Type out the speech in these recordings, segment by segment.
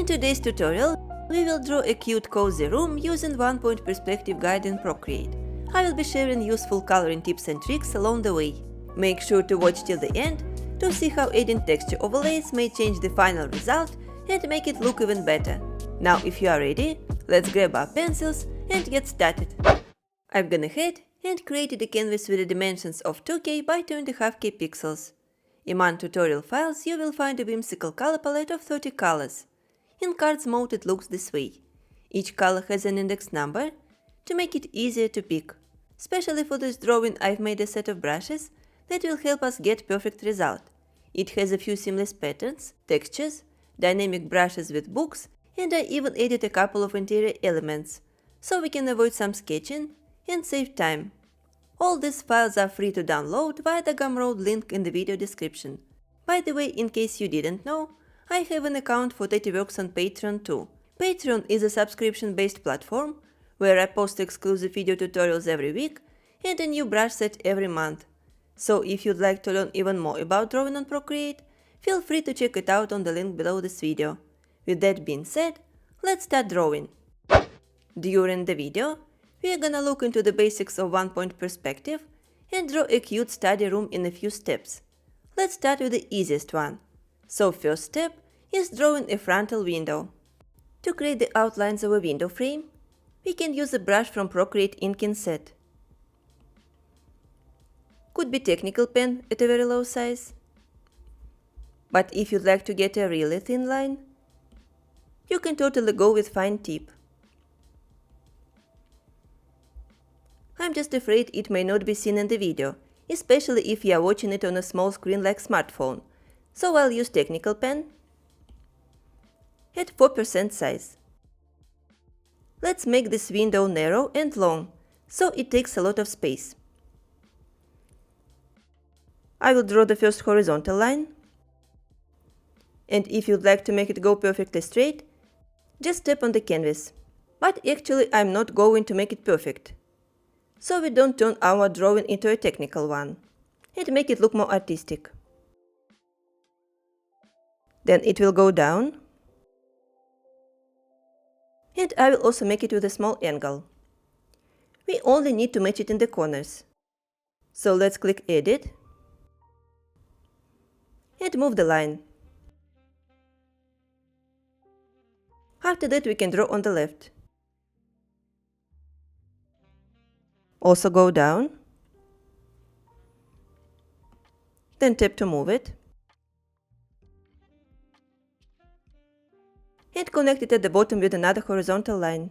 In today's tutorial, we will draw a cute cozy room using one-point perspective guide in Procreate. I will be sharing useful coloring tips and tricks along the way. Make sure to watch till the end to see how adding texture overlays may change the final result and make it look even better. Now if you are ready, let's grab our pencils and get started. I've gone ahead and created a canvas with the dimensions of 2K by 2.5K pixels. In my tutorial files you will find a whimsical color palette of 30 colors. In cards mode it looks this way. Each color has an index number to make it easier to pick. Especially for this drawing I've made a set of brushes that will help us get perfect result. It has a few seamless patterns, textures, dynamic brushes with books, and I even added a couple of interior elements, so we can avoid some sketching and save time. All these files are free to download via the Gumroad link in the video description. By the way, in case you didn't know, I have an account for TatyWorks on Patreon too. Patreon is a subscription-based platform where I post exclusive video tutorials every week and a new brush set every month. So if you'd like to learn even more about drawing on Procreate, feel free to check it out on the link below this video. With that being said, let's start drawing. During the video, we are gonna look into the basics of one-point perspective and draw a cute study room in a few steps. Let's start with the easiest one. So first step is drawing a frontal window. To create the outlines of a window frame, we can use a brush from Procreate Inking set. Could be technical pen at a very low size. But if you'd like to get a really thin line, you can totally go with fine tip. I'm just afraid it may not be seen in the video, especially if you are watching it on a small screen like smartphone, so I'll use technical pen at 4% size. Let's make this window narrow and long, so it takes a lot of space. I will draw the first horizontal line, and if you'd like to make it go perfectly straight, just tap on the canvas. But actually I'm not going to make it perfect, so we don't turn our drawing into a technical one, and make it look more artistic. Then it will go down, and I will also make it with a small angle. We only need to match it in the corners. So let's click Edit and move the line. After that we can draw on the left. Also go down, then tap to move it, and connect it at the bottom with another horizontal line.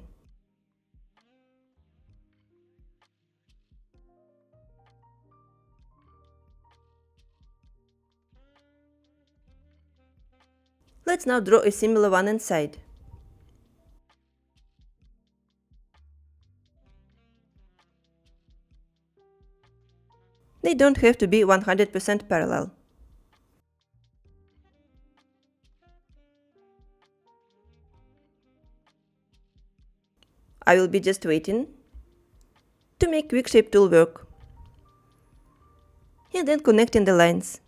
Let's now draw a similar one inside. They don't have to be 100% parallel. I will be just waiting to make Quick Shape tool work, and then connecting the lines,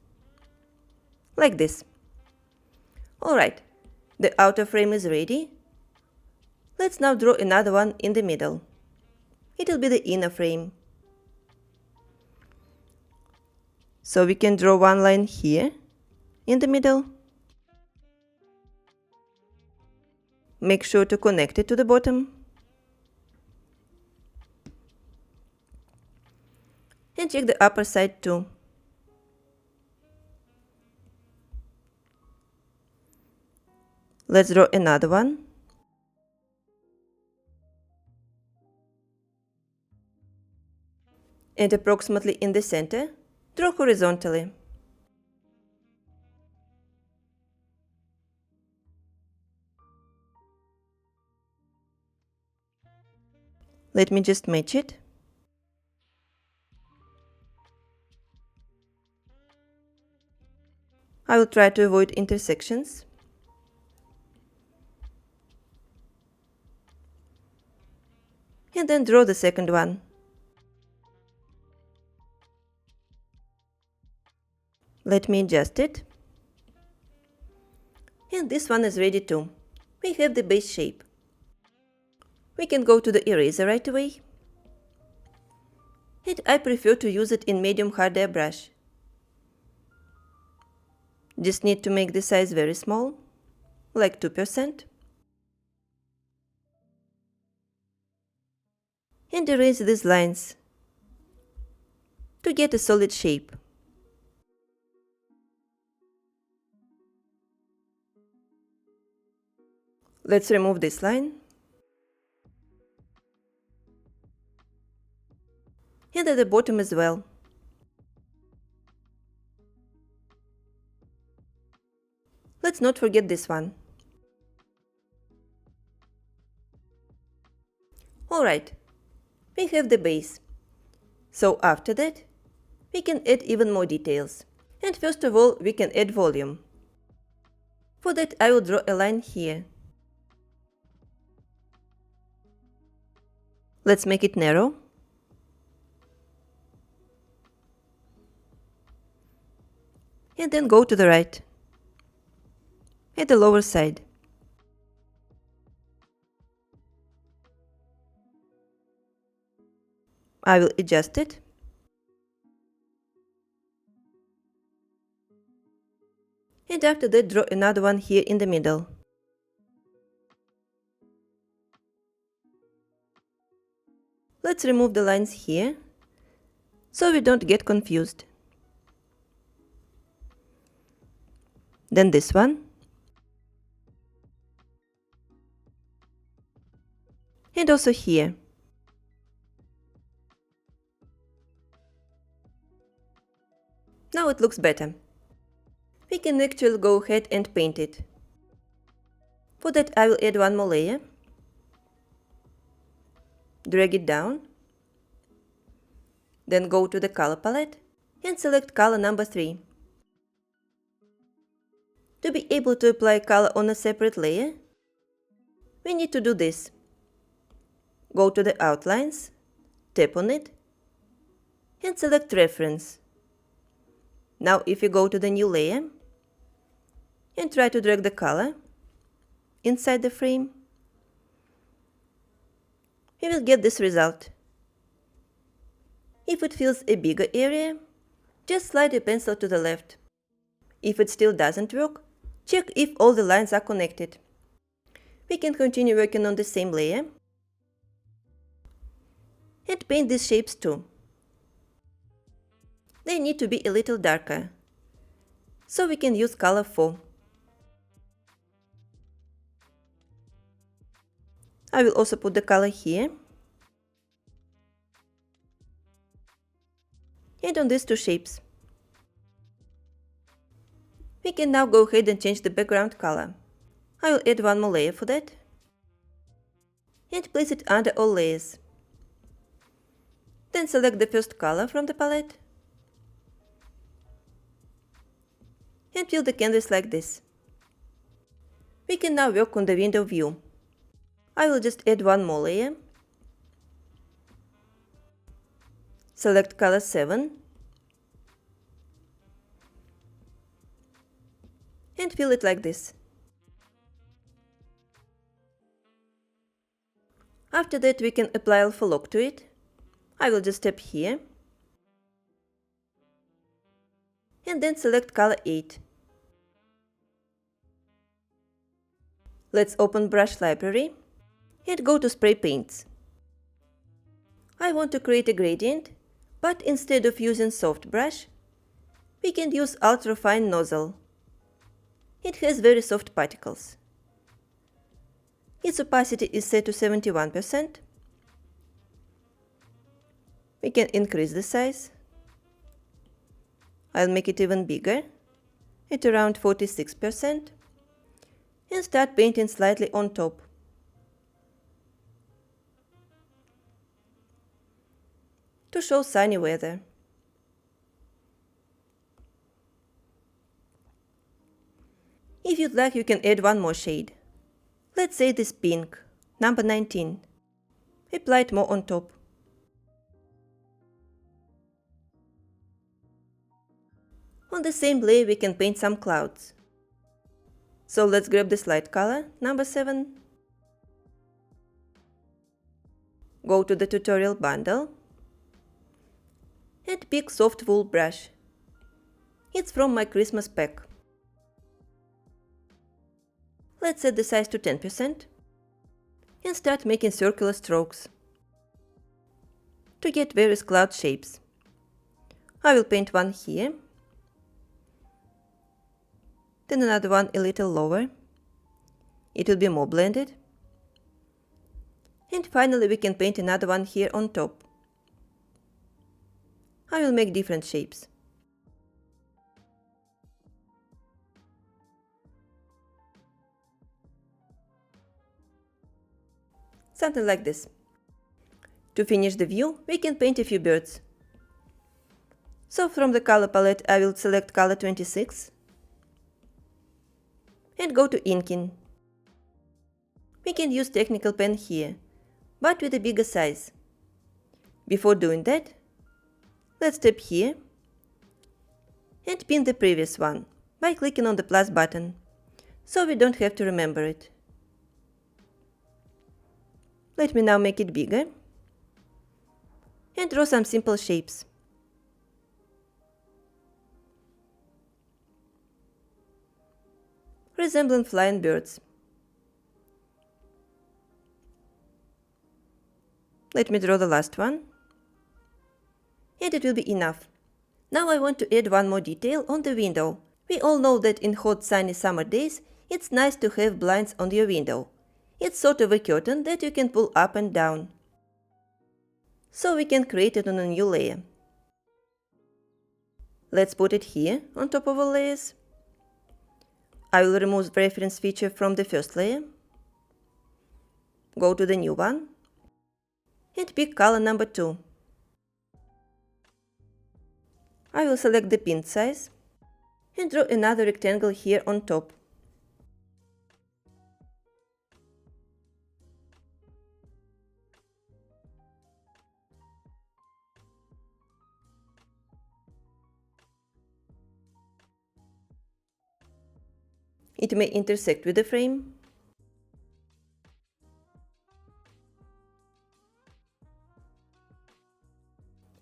like this. Alright, the outer frame is ready. Let's now draw another one in the middle. It will be the inner frame. So we can draw one line here, in the middle. Make sure to connect it to the bottom. And check the upper side too. Let's draw another one. And approximately in the center, draw horizontally. Let me just match it. I will try to avoid intersections. And then draw the second one. Let me adjust it. And this one is ready too. we have the base shape. We can go to the eraser right away. And I prefer to use it in medium hard airbrush. Just need to make the size very small, like 2%. And erase these lines to get a solid shape. Let's remove this line. And at the bottom as well. Let's not forget this one. Alright, we have the base. So after that, we can add even more details. And first of all, we can add volume. For that, I will draw a line here. Let's make it narrow. And then go to the right, at the lower side. I will adjust it. And after that, draw another one here in the middle. Let's remove the lines here, so we don't get confused. Then this one. And also here. Now it looks better. We can actually go ahead and paint it. For that, I will add one more layer. Drag it down. Then go to the color palette and select color number 3. To be able to apply color on a separate layer, we need to do this. Go to the outlines, tap on it, and select reference. Now if you go to the new layer and try to drag the color inside the frame, you will get this result. If it fills a bigger area, just slide your pencil to the left. If it still doesn't work, check if all the lines are connected. We can continue working on the same layer and paint these shapes too. They need to be a little darker, so we can use color 4. I will also put the color here and on these two shapes. We can now go ahead and change the background color. I will add one more layer for that and place it under all layers. Then select the first color from the palette and fill the canvas like this. We can now work on the window view. I will just add one more layer. Select color 7 and fill it like this. After that, we can apply alpha lock to it. I will just tap here and then select color 8. Let's open brush library and go to spray paints. I want to create a gradient, but instead of using soft brush, we can use ultra fine nozzle. It has very soft particles. Its opacity is set to 71%. We can increase the size. I'll make it even bigger, at around 46%, and start painting slightly on top. To show sunny weather. If you'd like, you can add one more shade. Let's say this pink, number 19. Apply it more on top. On the same layer we can paint some clouds. So let's grab this light color, number 7. Go to the tutorial bundle and pick soft wool brush. It's from my Christmas pack. Let's set the size to 10% and start making circular strokes to get various cloud shapes. I will paint one here, then another one a little lower. It will be more blended. And finally we can paint another one here on top. I will make different shapes. Something like this. To finish the view, we can paint a few birds. So from the color palette I will select color 26 and go to inking. We can use technical pen here, but with a bigger size. Before doing that, let's tap here and pin the previous one by clicking on the plus button, so we don't have to remember it. Let me now make it bigger and draw some simple shapes. Resembling flying birds. Let me draw the last one. And it will be enough. Now I want to add one more detail on the window. We all know that in hot sunny summer days it's nice to have blinds on your window. It's sort of a curtain that you can pull up and down. So we can create it on a new layer. Let's put it here on top of all layers. I will remove the reference feature from the first layer. Go to the new one and pick color number 2. I will select the pin size and draw another rectangle here on top. It may intersect with the frame.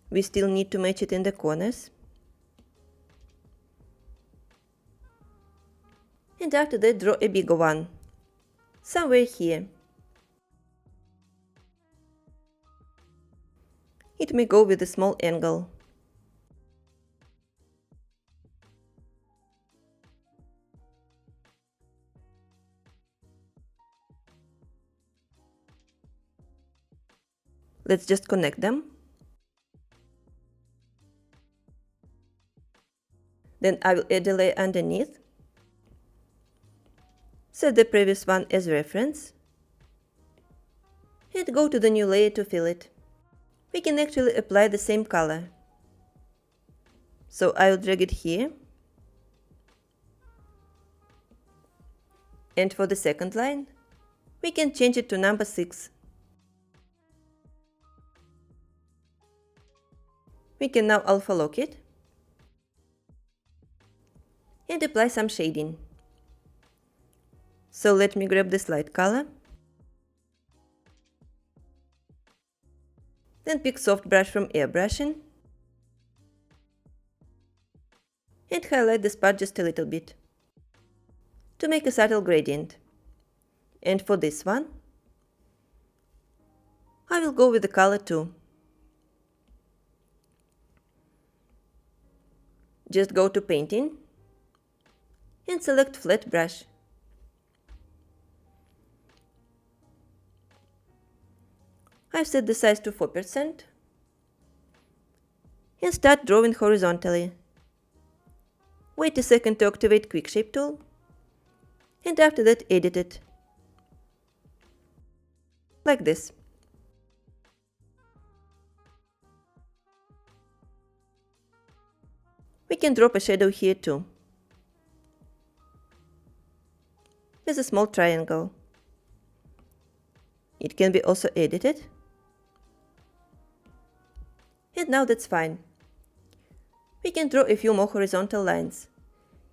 We still need to match it in the corners. And after that, draw a bigger one, somewhere here. It may go with a small angle. Let's just connect them. Then I will add a layer underneath. Set the previous one as reference. And go to the new layer to fill it. We can actually apply the same color. So I will drag it here. And for the second line, we can change it to number 6. We can now alpha lock it and apply some shading. So let me grab this light color, then pick soft brush from airbrushing and highlight the spot just a little bit to make a subtle gradient. And for this one, I will go with the color 2. Just go to painting and select flat brush. I've set the size to 4% and start drawing horizontally. Wait a second to activate Quick Shape tool and after that edit it. Like this. We can drop a shadow here too, with a small triangle. It can be also edited. And now that's fine. We can draw a few more horizontal lines.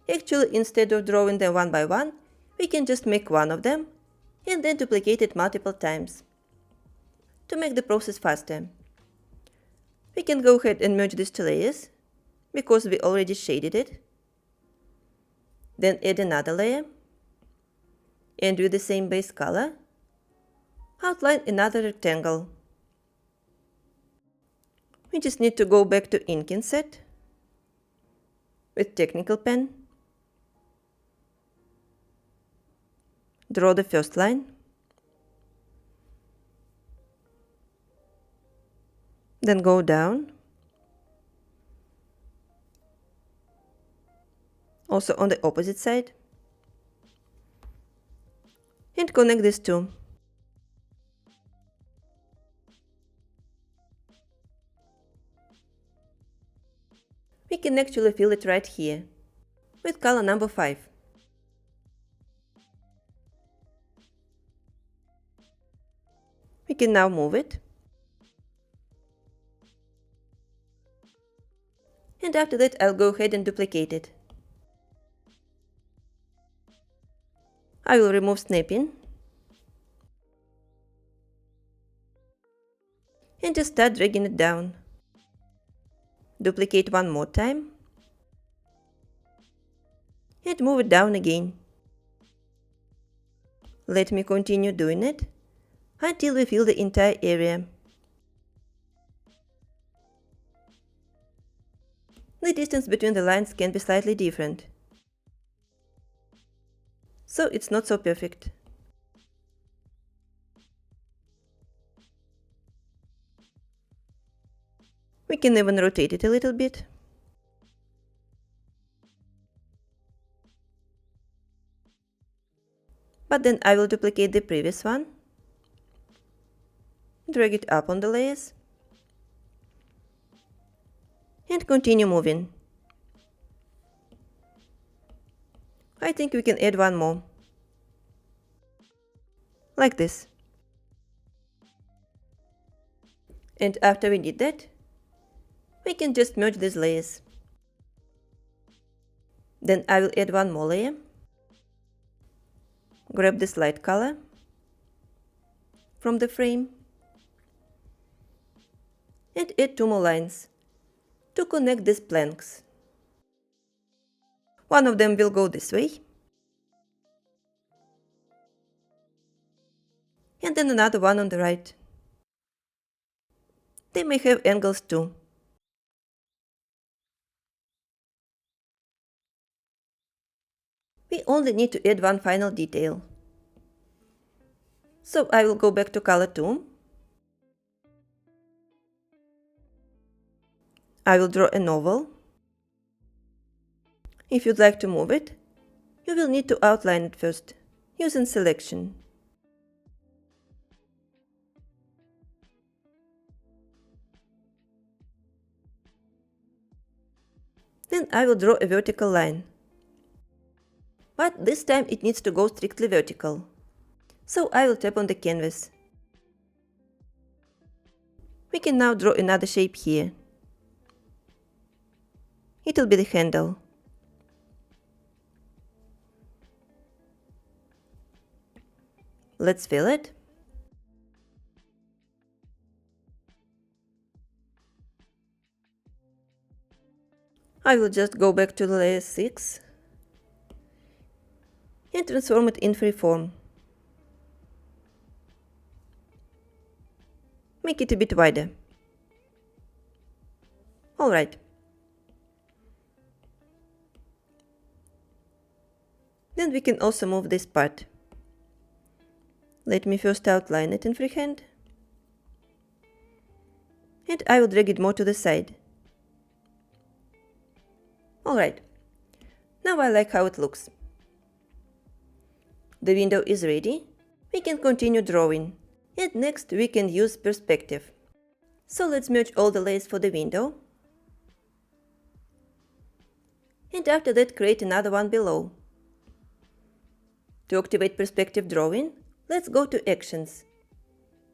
Actually, instead of drawing them one by one, we can just make one of them and then duplicate it multiple times. To make the process faster, we can go ahead and merge these two layers because we already shaded it. Then add another layer, and with the same base color, outline another rectangle. We just need to go back to Ink Inset with Technical Pen, draw the first line, then go down, also on the opposite side, and connect these two. We can actually fill it right here with color number 5. We can now move it. And after that, I'll go ahead and duplicate it. I will remove snapping and just start dragging it down. Duplicate one more time and move it down again. Let me continue doing it until we fill the entire area. The distance between the lines can be slightly different, so it's not so perfect. We can even rotate it a little bit. But then I will duplicate the previous one, drag it up on the layers, and continue moving. I think we can add one more, like this. And after we did that, we can just merge these layers. Then I will add one more layer, grab this light color from the frame, and add 2 more lines to connect these planks. One of them will go this way, and then another one on the right. They may have angles too. We only need to add one final detail. So I will go back to color 2. I will draw an oval. If you'd like to move it, you will need to outline it first, using selection. Then I will draw a vertical line. But this time it needs to go strictly vertical. So I will tap on the canvas. We can now draw another shape here. It will be the handle. Let's fill it. I will just go back to layer 6 and transform it in freeform. Make it a bit wider. Alright. Then we can also move this part. Let me first outline it in freehand. And I will drag it more to the side. Alright. Now I like how it looks. The window is ready. We can continue drawing. And next we can use perspective. So let's merge all the layers for the window. And after that create another one below. To activate perspective drawing, let's go to Actions.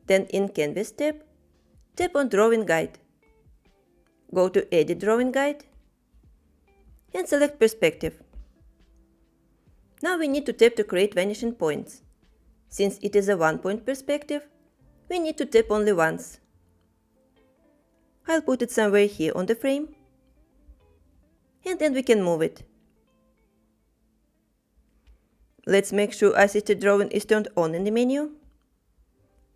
Then in Canvas tab, tap on Drawing Guide. Go to Edit Drawing Guide and select Perspective. Now we need to tap to create vanishing points. Since it is a one-point perspective, we need to tap only once. I'll put it somewhere here on the frame, and then we can move it. Let's make sure assisted drawing is turned on in the menu,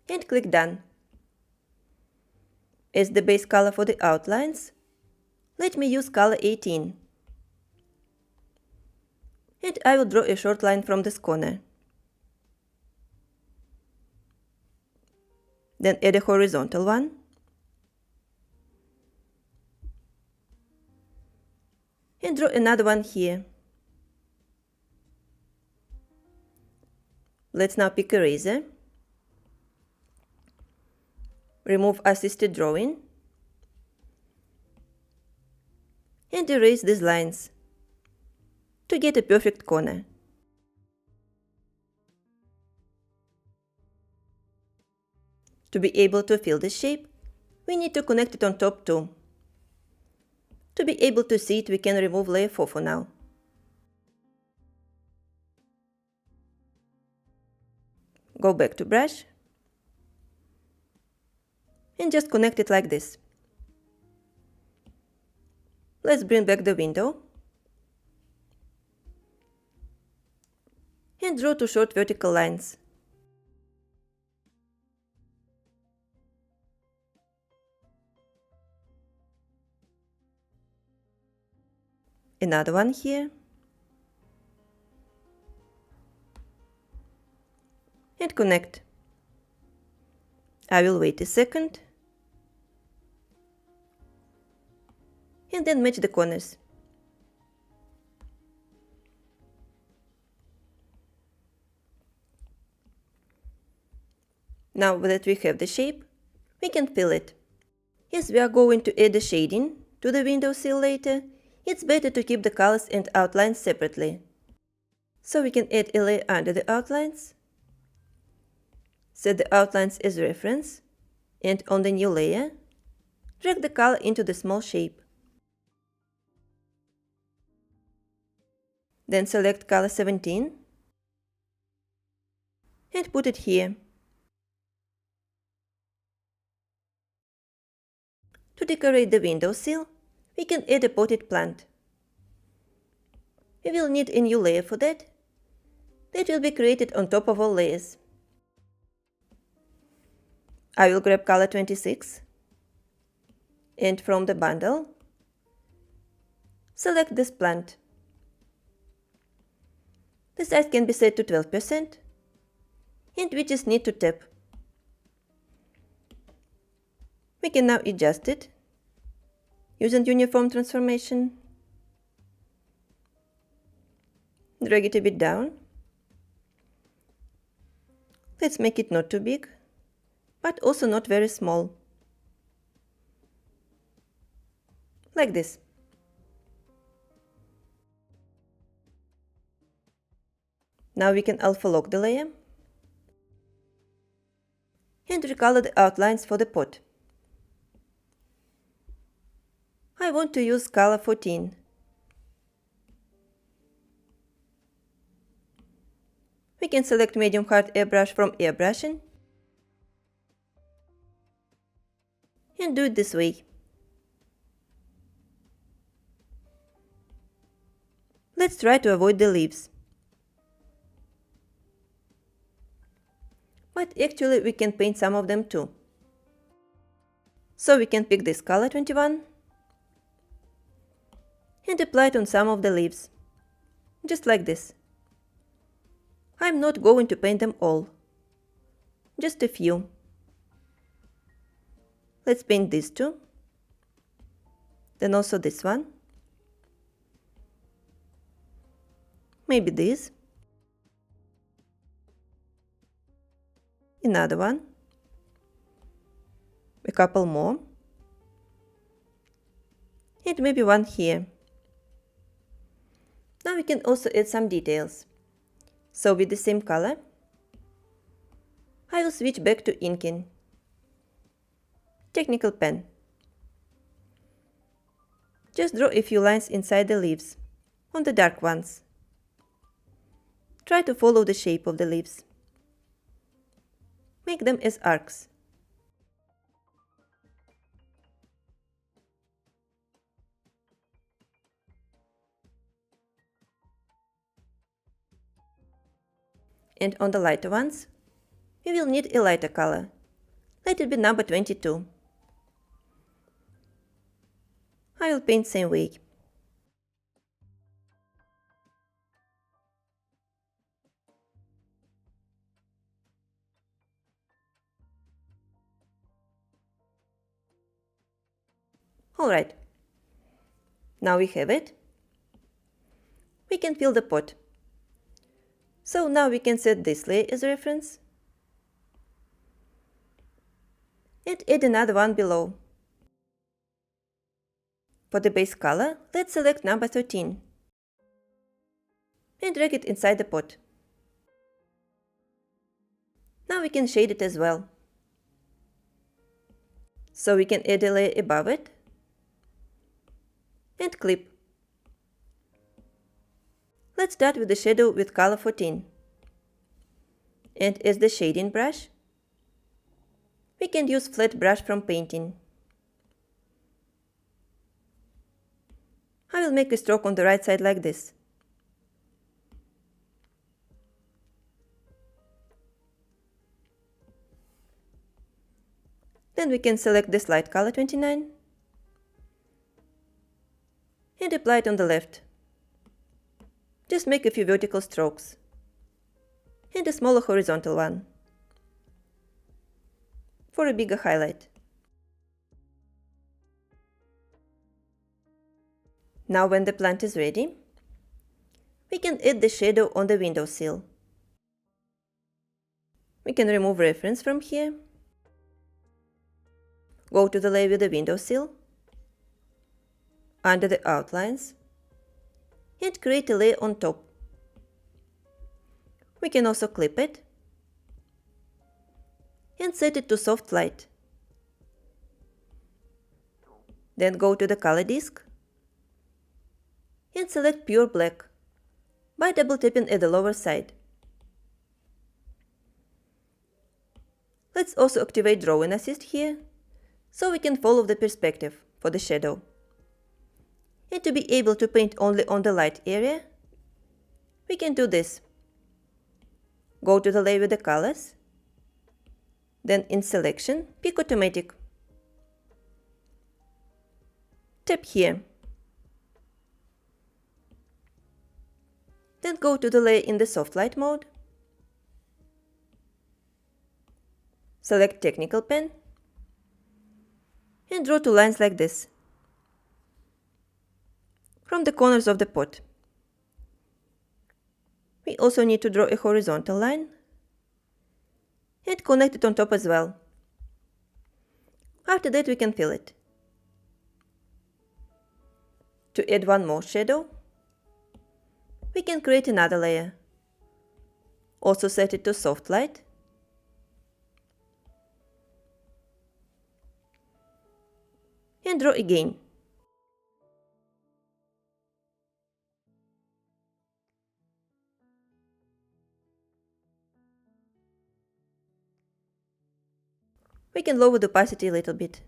and click Done. As the base color for the outlines, let me use color 18. And I will draw a short line from this corner. Then add a horizontal one. And draw another one here. Let's now pick Eraser. Remove assisted drawing. And erase these lines to get a perfect corner. To be able to fill this shape, we need to connect it on top too. To be able to see it, we can remove layer 4 for now. Go back to brush and just connect it like this. Let's bring back the window and draw two short vertical lines. Another one here. And connect. I will wait a second. And then match the corners. Now that we have the shape, we can fill it. As we are going to add the shading to the windowsill later, it's better to keep the colors and outlines separately. So we can add a layer under the outlines, set the outlines as reference, and on the new layer, drag the color into the small shape. Then select color 17 and put it here. To decorate the windowsill, we can add a potted plant. We will need a new layer for that. That will be created on top of all layers. I will grab color 26 and from the bundle, select this plant. The size can be set to 12% and we just need to tap. We can now adjust it using uniform transformation. Drag it a bit down. Let's make it not too big, but also not very small. Like this. Now we can alpha lock the layer and recolor the outlines for the pot. I want to use color 14. We can select medium hard airbrush from airbrushing and do it this way. Let's try to avoid the leaves. But actually we can paint some of them too. So we can pick this color 21 and apply it on some of the leaves, just like this. I'm not going to paint them all, just a few. Let's paint these two, then also this one, maybe this, another one, a couple more, and maybe one here. Now we can also add some details. So with the same color, I will switch back to inking. Technical pen. Just draw a few lines inside the leaves, on the dark ones. Try to follow the shape of the leaves. Make them as arcs. And on the lighter ones, we will need a lighter color. Let it be number 22. I will paint same way. Alright, now we have it. We can fill the pot. So now we can set this layer as a reference and add another one below. For the base color, let's select number 13 and drag it inside the pot. Now we can shade it as well. So we can add a layer above it and clip. Let's start with the shadow with color 14. And as the shading brush, we can use flat brush from painting. I will make a stroke on the right side like this. Then we can select this light color 29 and apply it on the left. Just make a few vertical strokes and a smaller horizontal one for a bigger highlight. Now when the plant is ready, we can add the shadow on the windowsill. We can remove reference from here, go to the layer with the windowsill, under the outlines, and create a layer on top. We can also clip it and set it to soft light. Then go to the color disc and select pure black by double tapping at the lower side. Let's also activate drawing assist here so we can follow the perspective for the shadow. And to be able to paint only on the light area, we can do this. Go to the layer with the colors, then in selection, pick automatic. Tap here. Then go to the layer in the soft light mode. Select technical pen and draw two lines like this from the corners of the pot. We also need to draw a horizontal line and connect it on top as well. After that we can fill it. To add one more shadow, we can create another layer. Also set it to soft light. And draw again. We can lower the opacity a little bit.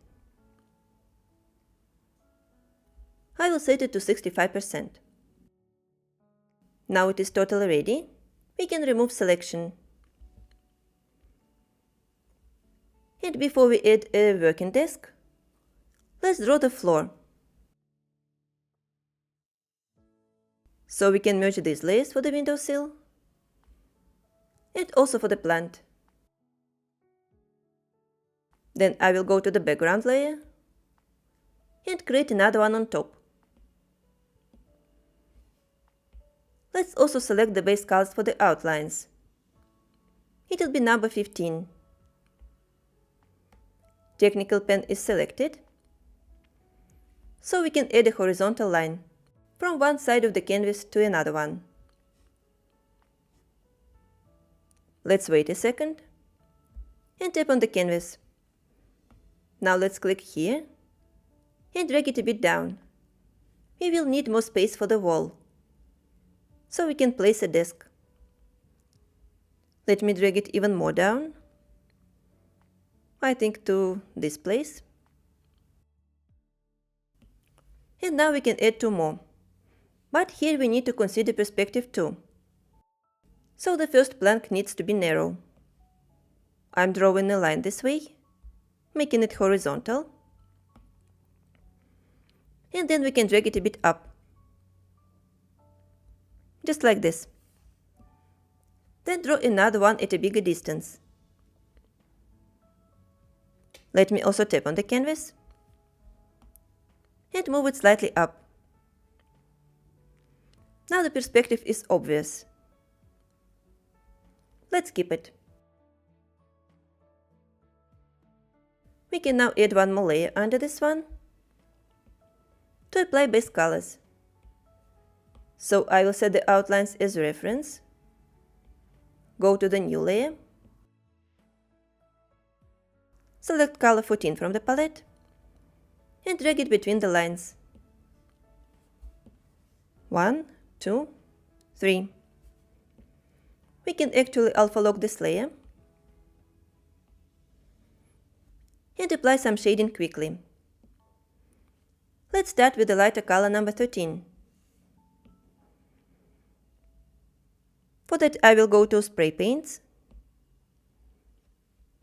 I will set it to 65%. Now it is totally ready. We can remove selection. And before we add a working desk, let's draw the floor. So we can merge these layers for the windowsill and also for the plant. Then I will go to the background layer and create another one on top. Let's also select the base colors for the outlines. It will be number 15. Technical pen is selected, so we can add a horizontal line from one side of the canvas to another one. Let's wait a second and tap on the canvas. Now let's click here and drag it a bit down. We will need more space for the wall, so we can place a desk. Let me drag it even more down. I think to this place. And now we can add two more. But here we need to consider perspective too. So the first plank needs to be narrow. I'm drawing a line this way, making it horizontal. And then we can drag it a bit up. Just like this. Then draw another one at a bigger distance. Let me also tap on the canvas and move it slightly up. Now the perspective is obvious. Let's keep it. We can now add one more layer under this one to apply base colors. So I will set the outlines as reference, go to the new layer, select color 14 from the palette, and drag it between the lines. 1, 2, 3. We can actually alpha lock this layer and apply some shading quickly. Let's start with the lighter color number 13. For that I will go to Spray Paints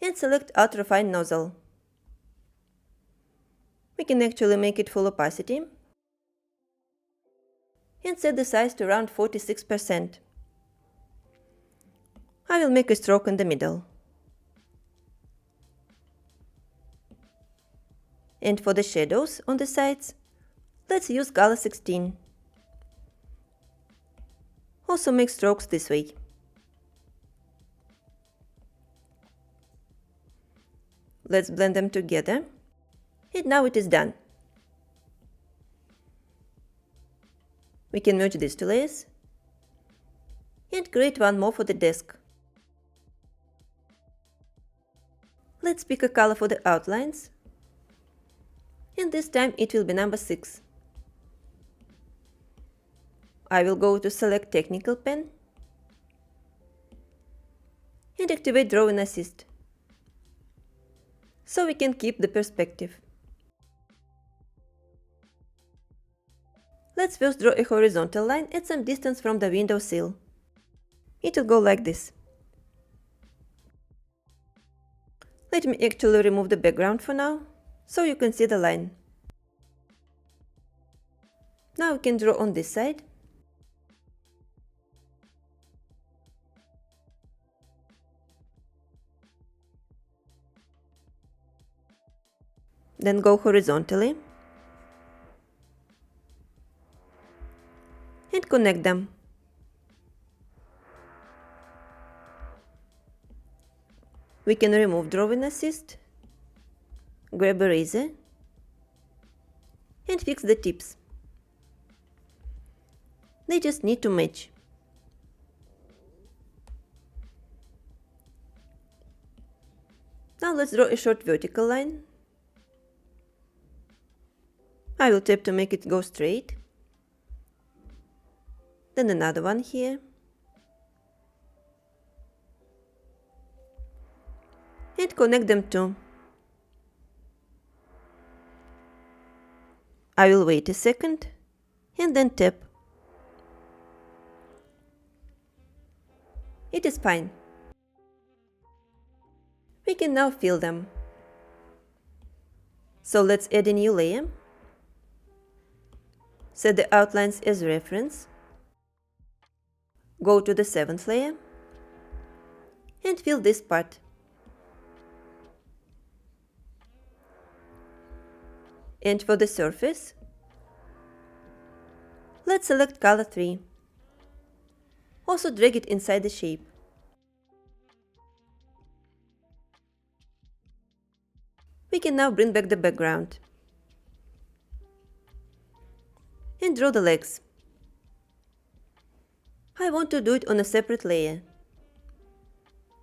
and select Ultra Fine Nozzle. We can actually make it full opacity and set the size to around 46%. I will make a stroke in the middle. And for the shadows on the sides, let's use color 16. Also make strokes this way. Let's blend them together. And now it is done. We can merge these two layers and create one more for the desk. Let's pick a color for the outlines. And this time it will be number 6. I will go to Select Technical Pen and activate Drawing Assist, so we can keep the perspective. Let's first draw a horizontal line at some distance from the window sill. It will go like this. Let me actually remove the background for now, so you can see the line. Now we can draw on this side. Then go horizontally and connect them. We can remove Drawing Assist, grab eraser and fix the tips. They just need to match. Now let's draw a short vertical line. I will tap to make it go straight. Then another one here. And connect them too. I will wait a second and then tap. It is fine. We can now fill them. So let's add a new layer. Set the outlines as reference. Go to the 7th layer and fill this part. And for the surface, let's select color 3. Also drag it inside the shape. We can now bring back the background and draw the legs. I want to do it on a separate layer.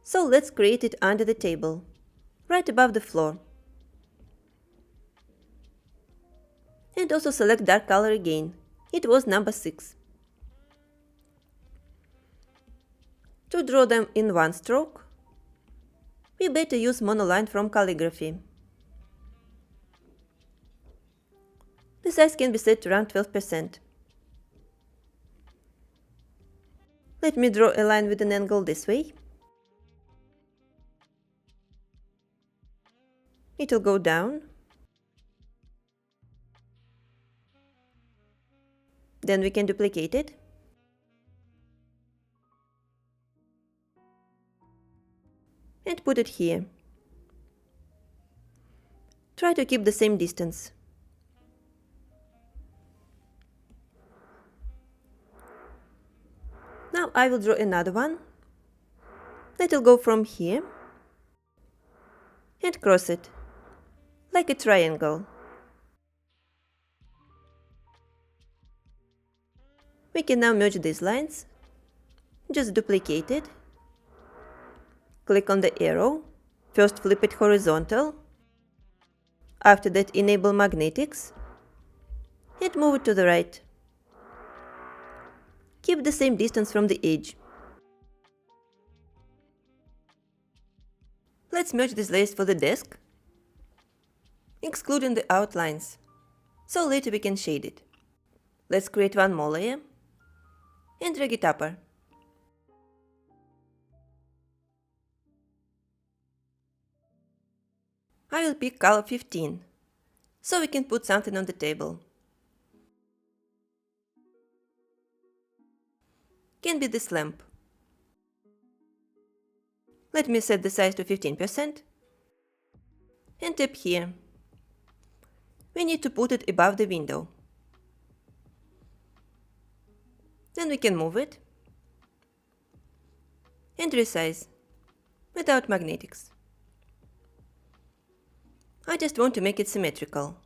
So let's create it under the table, right above the floor. And also select dark color again. It was number 6. To draw them in one stroke, we better use monoline from calligraphy. The size can be set to around 12%. Let me draw a line with an angle this way. It will go down. Then we can duplicate it. And put it here. Try to keep the same distance. Now I will draw another one. Let it go from here and cross it, like a triangle. We can now merge these lines. Just duplicate it. Click on the arrow. First flip it horizontal. After that enable magnetics. And move it to the right. Keep the same distance from the edge. Let's merge these layers for the desk, excluding the outlines, so later we can shade it. Let's create one more layer and drag it upper. I will pick color 15, so we can put something on the table. Can be this lamp. Let me set the size to 15% and tap here. We need to put it above the window. Then we can move it and resize without magnetics. I just want to make it symmetrical.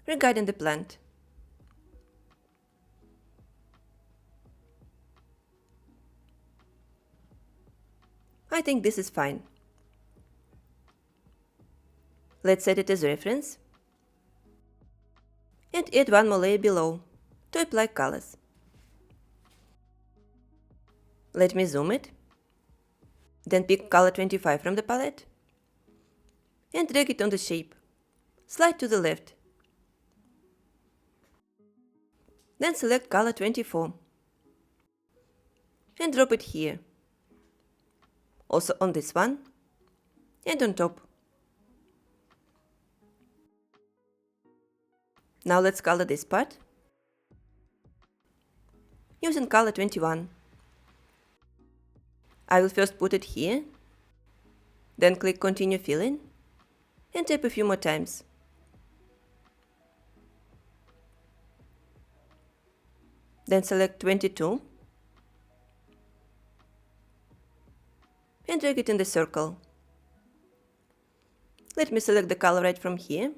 Regarding the plant, I think this is fine. Let's set it as reference and add one more layer below to apply colors. Let me zoom it, then pick color 25 from the palette and drag it on the shape. Slide to the left. Then select color 24 and drop it here. Also on this one and on top. Now let's color this part using color 21. I will first put it here, then click Continue Filling and tap a few more times. Then select 22 and drag it in the circle. Let me select the color right from here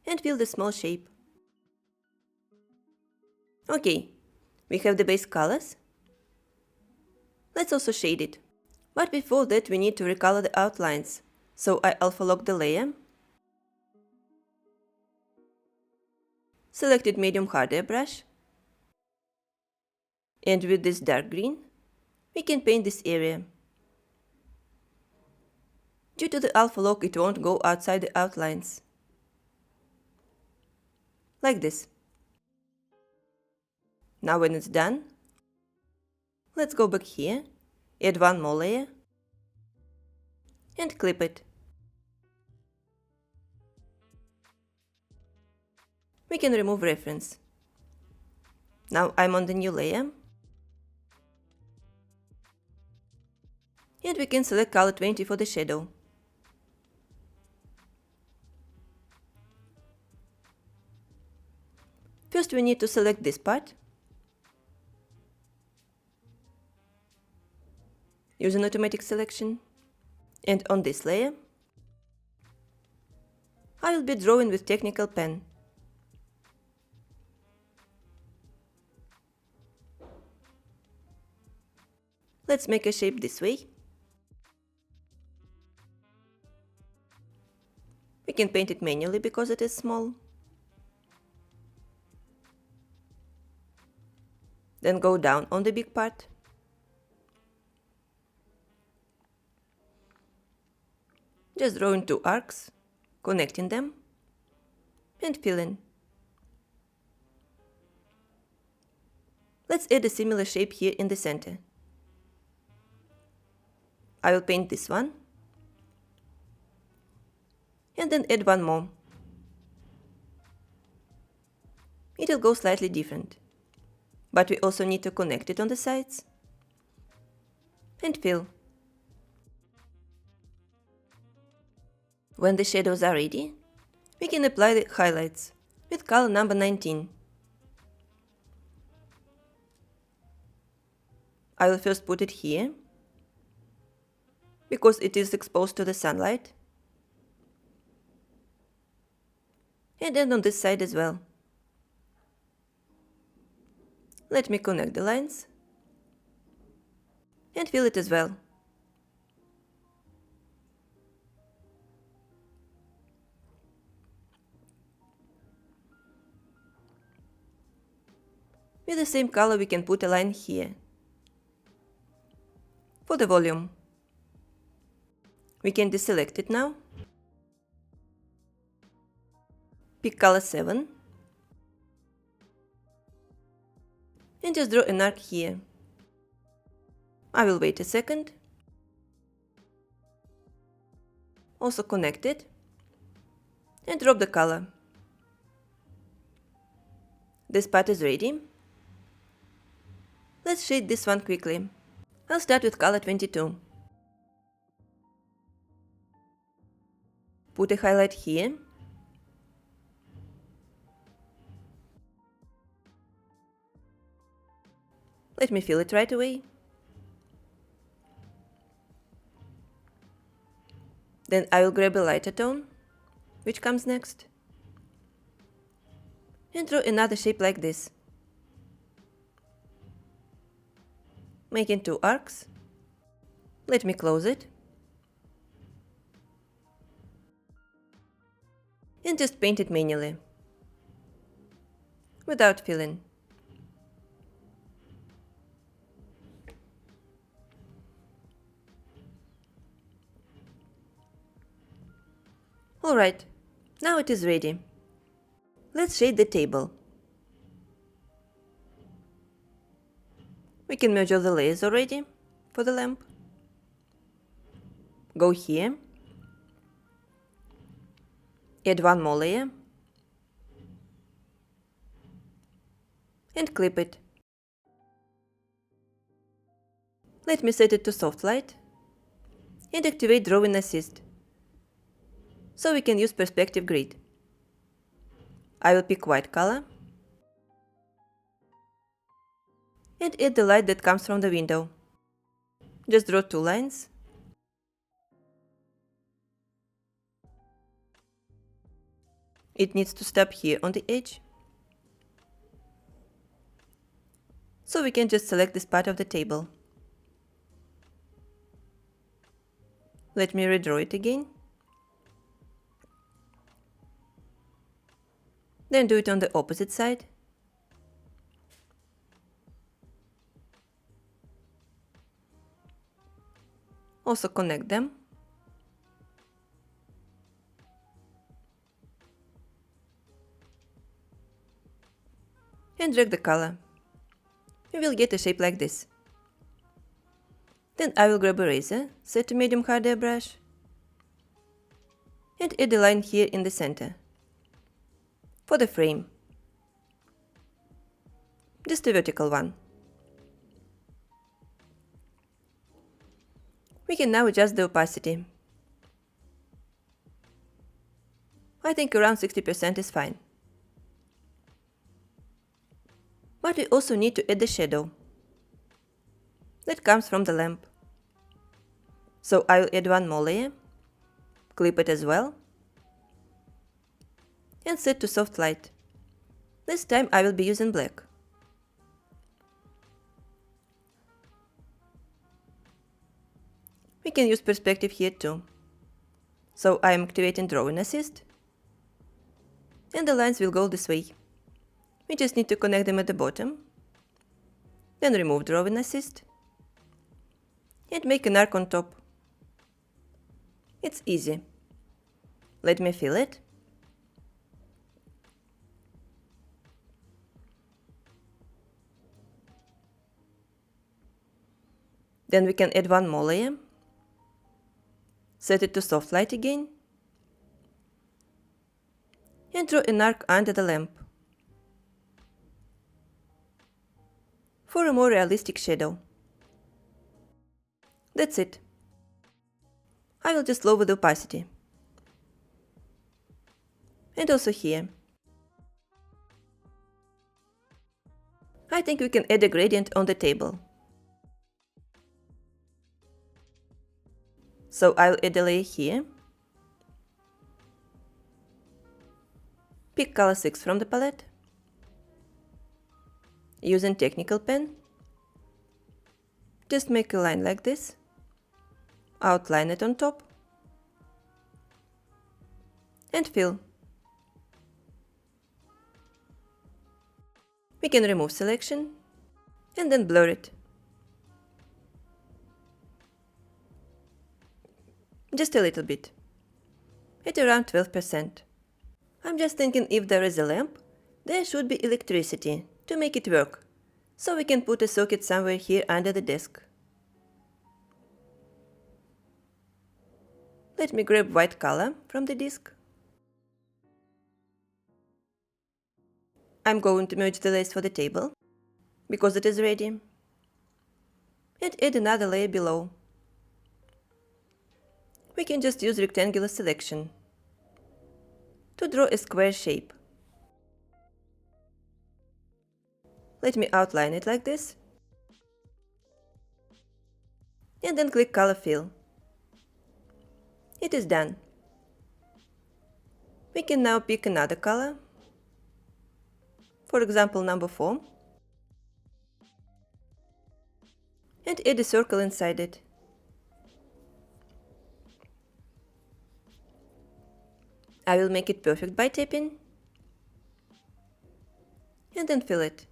and fill the small shape. Okay, we have the base colors. Let's also shade it. But before that we need to recolor the outlines, so I alpha lock the layer. Selected medium hard airbrush. And with this dark green, we can paint this area. Due to the alpha lock, it won't go outside the outlines. Like this. Now when it's done, let's go back here, add one more layer, and clip it. We can remove reference. Now I'm on the new layer. And we can select color 20 for the shadow. First we need to select this part. Use an automatic selection. And on this layer, I will be drawing with technical pen. Let's make a shape this way. We can paint it manually because it is small. Then go down on the big part. Just draw in 2 arcs, connecting them, and fill in. Let's add a similar shape here in the center. I will paint this one, and then add one more. It will go slightly different, but we also need to connect it on the sides, and fill. When the shadows are ready, we can apply the highlights with color number 19. I will first put it here, because it is exposed to the sunlight, and then on this side as well. Let me connect the lines and fill it as well. With the same color we can put a line here. For the volume, we can deselect it now. Pick color 7 and just draw an arc here. I will wait a second. Also connect it and drop the color. This part is ready. Let's shade this one quickly. I'll start with color 22. Put a highlight here. Let me fill it right away. Then I will grab a lighter tone, which comes next, and draw another shape like this, making 2 arcs. Let me close it, and just paint it manually, without filling. Alright, now it is ready. Let's shade the table. We can merge all the layers already for the lamp. Go here, add one more layer, and clip it. Let me set it to soft light and activate drawing assist, so we can use perspective grid. I will pick white color and add the light that comes from the window. Just draw 2 lines. It needs to stop here on the edge. So we can just select this part of the table. Let me redraw it again. Then do it on the opposite side. Also connect them. And drag the color. We will get a shape like this. Then I will grab a razor, set to medium hard brush, and add a line here in the center. For the frame, just a vertical one. We can now adjust the opacity. I think around 60% is fine. But we also need to add the shadow that comes from the lamp. So I will add one more layer, clip it as well, and set to soft light. This time I will be using black. We can use perspective here too. So I am activating drawing assist, and the lines will go this way. We just need to connect them at the bottom Then remove drawing assist and make an arc on top. It's easy. Let me fill it. Then we can add one more layer. Set it to soft light again. And draw an arc under the lamp for a more realistic shadow. That's it. I will just lower the opacity. And also here. I think we can add a gradient on the table. So I'll add a layer here. Pick color 6 from the palette. Using technical pen, just make a line like this. Outline it on top. And fill. We can remove selection and then blur it. Just a little bit, at around 12%. I'm just thinking if there is a lamp, there should be electricity to make it work, so we can put a socket somewhere here under the desk. Let me grab white color from the disk. I'm going to merge the layers for the table, because it is ready, and add another layer below. We can just use rectangular selection to draw a square shape. Let me outline it like this. And then click Color Fill. It is done. We can now pick another color, for example number 4, and add a circle inside it. I will make it perfect by tapping, and then fill it.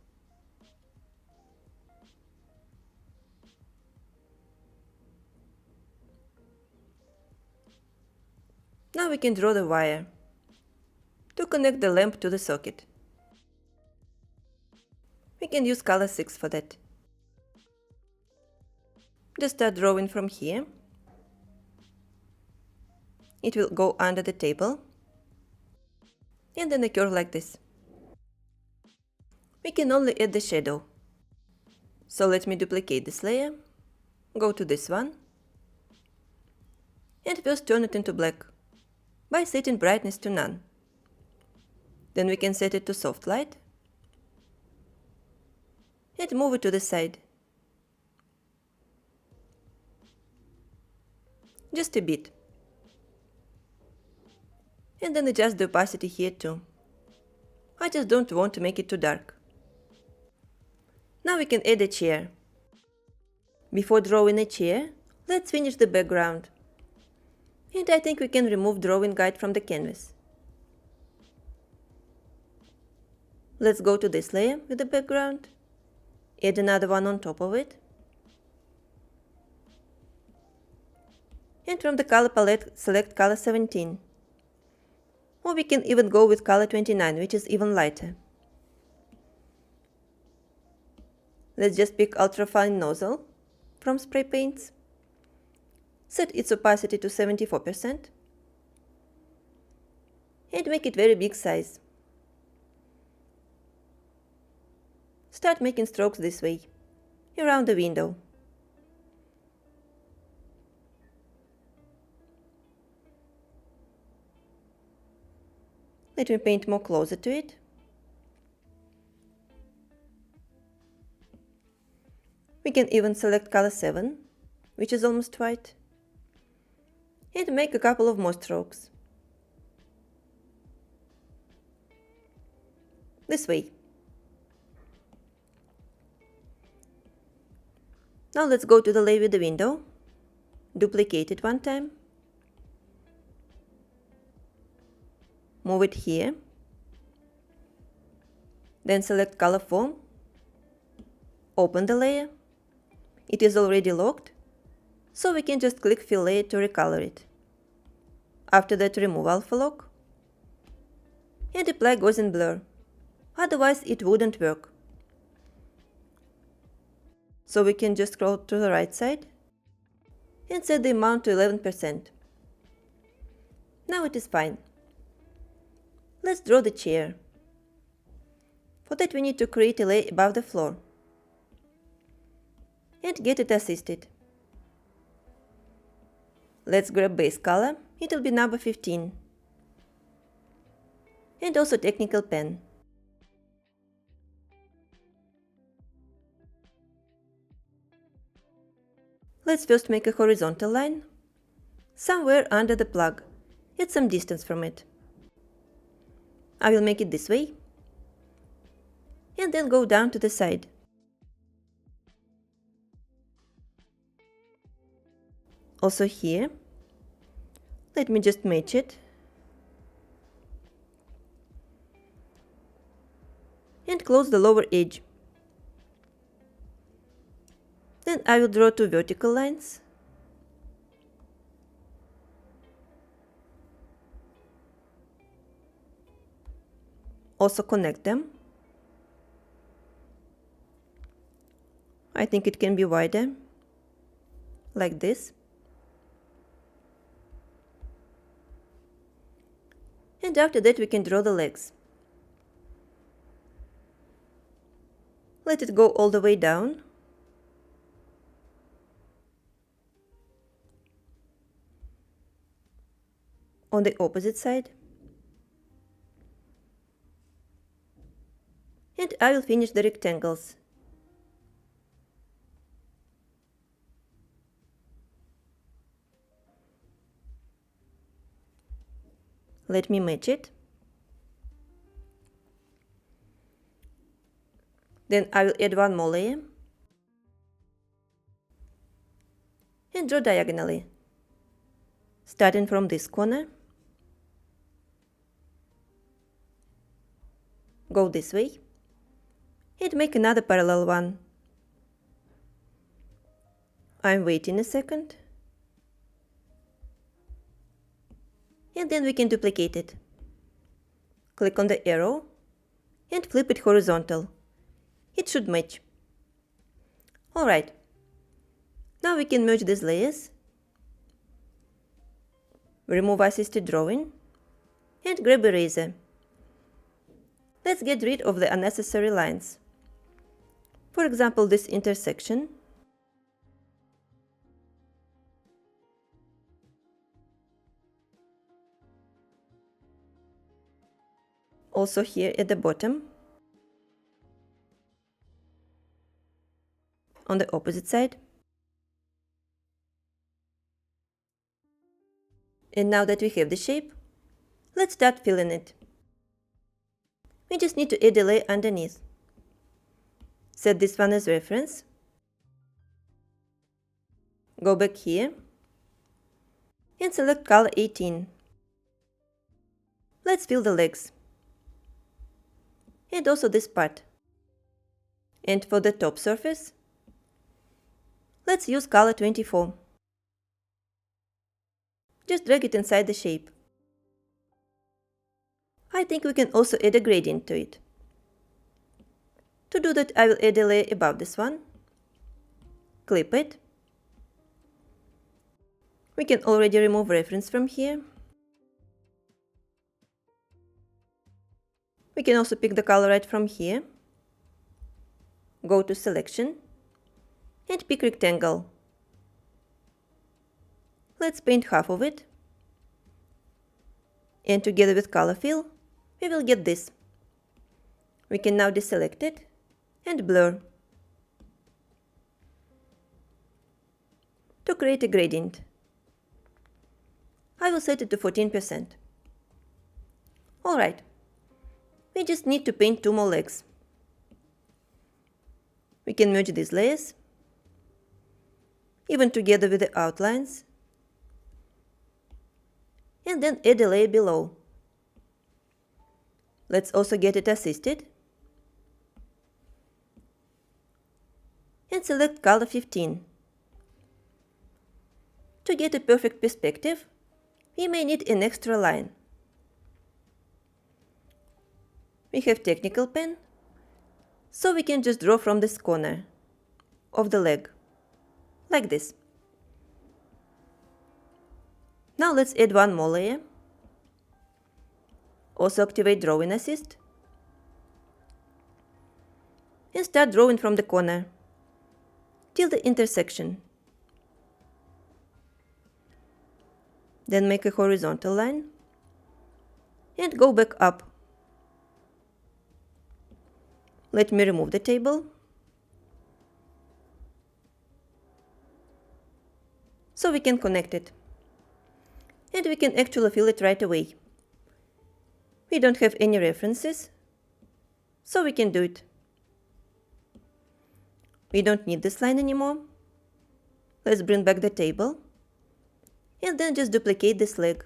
Now we can draw the wire to connect the lamp to the socket. We can use color 6 for that. Just start drawing from here. It will go under the table. And then a curve like this. We can only add the shadow. So let me duplicate this layer, go to this one, and first turn it into black by setting brightness to none. Then we can set it to soft light and move it to the side. Just a bit. And then adjust the opacity here too. I just don't want to make it too dark. Now we can add a chair. Before drawing a chair, let's finish the background. And I think we can remove drawing guide from the canvas. Let's go to this layer with the background, add another one on top of it. And from the color palette, select color 17. Or we can even go with color 29, which is even lighter. Let's just pick ultrafine nozzle from spray paints. Set its opacity to 74%. And make it very big size. Start making strokes this way, around the window. Let me paint more closer to it. We can even select color 7, which is almost white, and make a couple of more strokes. This way. Now let's go to the layer with the window, duplicate it one time, move it here, then select color 4 Open the layer. It is already locked, so we can just click Fill Layer to recolor it. After that, remove Alpha Lock and apply Gaussian Blur, otherwise it wouldn't work. So we can just scroll to the right side and set the amount to 11%. Now it is fine. Let's draw the chair. For that we need to create a layer above the floor and get it assisted. Let's grab base color, it will be number 15. And also technical pen. Let's first make a horizontal line, somewhere under the plug, at some distance from it. I will make it this way, and then go down to the side. Also here, let me just match it. And close the lower edge. Then I will draw 2 vertical lines. Also connect them. I think it can be wider, like this. And after that we can draw the legs. Let it go all the way down. On the opposite side. And I will finish the rectangles. Let me match it. Then I will add one more layer and draw diagonally, starting from this corner. Go this way and make another parallel one. I'm waiting a second. And then we can duplicate it. Click on the arrow and flip it horizontal. It should match. Alright. Now we can merge these layers. Remove assisted drawing and grab eraser. Let's get rid of the unnecessary lines. For example, this intersection. Also here at the bottom. On the opposite side. And now that we have the shape, let's start filling it. We just need to add a layer underneath. Set this one as reference. Go back here and select color 18. Let's fill the legs. And also this part. And for the top surface, let's use color 24. Just drag it inside the shape. I think we can also add a gradient to it. To do that, I will add a layer above this one. Clip it. We can already remove reference from here. We can also pick the color right from here. Go to selection and pick rectangle. Let's paint half of it. And together with color fill, we will get this. We can now deselect it and blur. To create a gradient, I will set it to 14%. Alright, we just need to paint 2 more legs. We can merge these layers, even together with the outlines, and then add a layer below. Let's also get it assisted. and select color 15. To get a perfect perspective, we may need an extra line. We have technical pen, so we can just draw from this corner of the leg, like this. Now let's add one more layer. Also activate Drawing Assist and start drawing from the corner till the intersection. Then make a horizontal line and go back up. Let me remove the table so we can connect it. And we can actually fill it right away. We don't have any references, so we can do it. We don't need this line anymore. Let's bring back the table and then just duplicate this leg.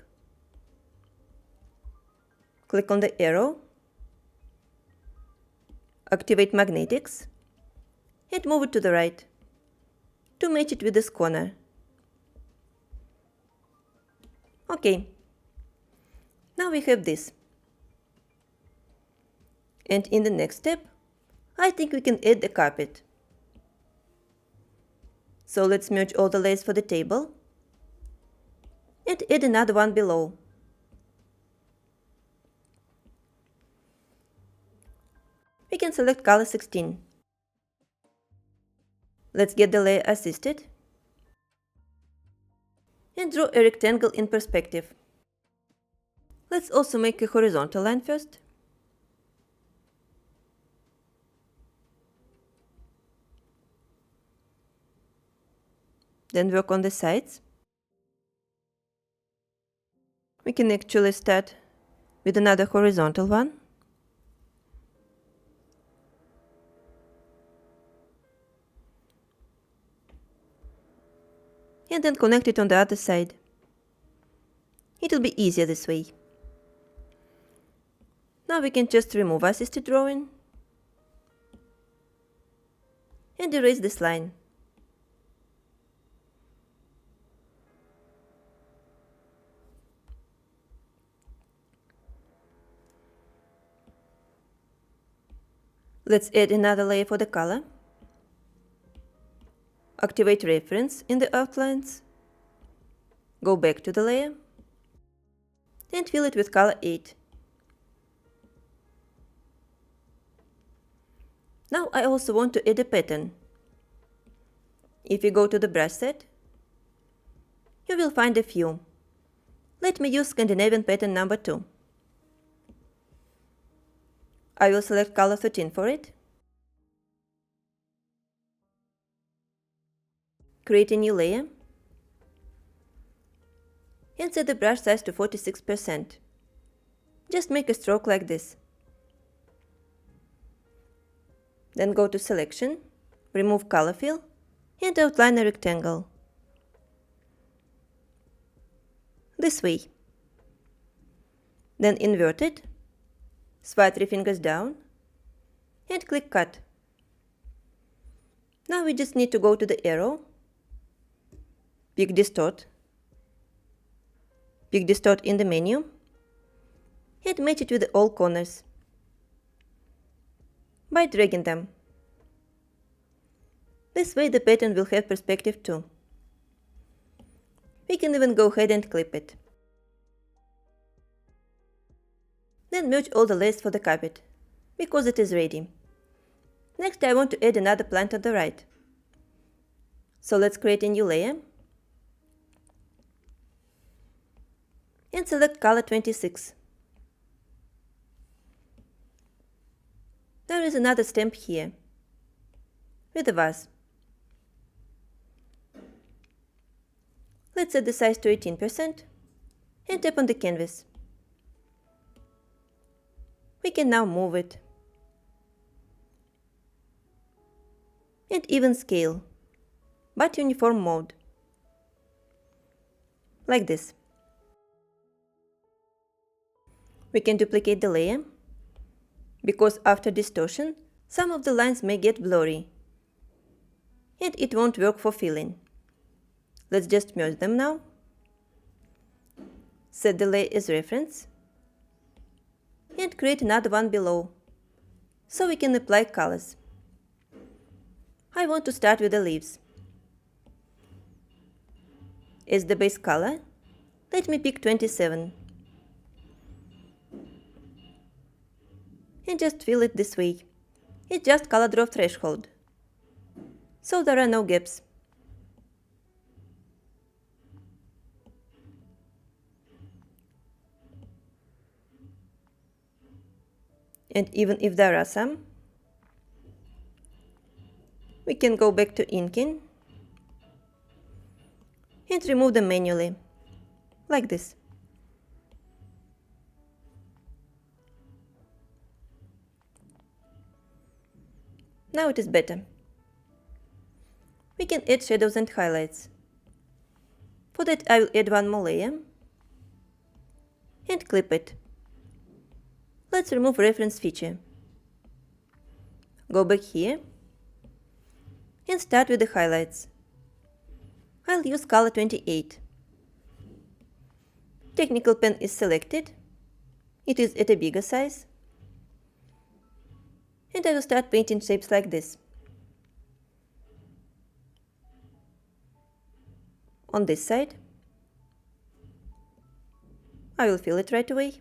Click on the arrow, activate magnetics, and move it to the right to match it with this corner. Okay, now we have this. And in the next step, I think we can add the carpet. So let's merge all the layers for the table and add another one below. We can select color 16. Let's get the layer assisted and draw a rectangle in perspective. Let's also make a horizontal line first. Then work on the sides. We can actually start with another horizontal one. And then connect it on the other side. It will be easier this way. Now we can just remove assisted drawing and erase this line. Let's add another layer for the color. Activate reference in the outlines. Go back to the layer and fill it with color 8. Now I also want to add a pattern. If you go to the brush set, you will find a few. Let me use Scandinavian pattern number 2. I will select color 13 for it. Create a new layer and set the brush size to 46%. Just make a stroke like this. Then go to Selection, remove Color Fill and outline a rectangle. This way. Then invert it, swipe 3 fingers down and click Cut. Now we just need to go to the arrow, pick Distort in the menu and match it with all corners by dragging them. This way the pattern will have perspective too. We can even go ahead and clip it. Then merge all the layers for the carpet, because it is ready. Next I want to add another plant on the right. So let's create a new layer and select color 26. There is another stamp here with a vase. Let's set the size to 18% and tap on the canvas. We can now move it and even scale, but uniform mode, like this. We can duplicate the layer, because after distortion, some of the lines may get blurry. and it won't work for filling. Let's just merge them now. Set the layer as reference and create another one below, so we can apply colors. I want to start with the leaves. As the base color, let me pick 27 and just fill it this way. It's just color draw threshold, so there are no gaps. And even if there are some, we can go back to inking and remove them manually, like this. Now it is better. We can add shadows and highlights. For that I will add one more layer and clip it. Let's remove reference feature. Go back here and start with the highlights. I'll use color 28. Technical pen is selected. It is at a bigger size. And I will start painting shapes like this. On this side, I will fill it right away.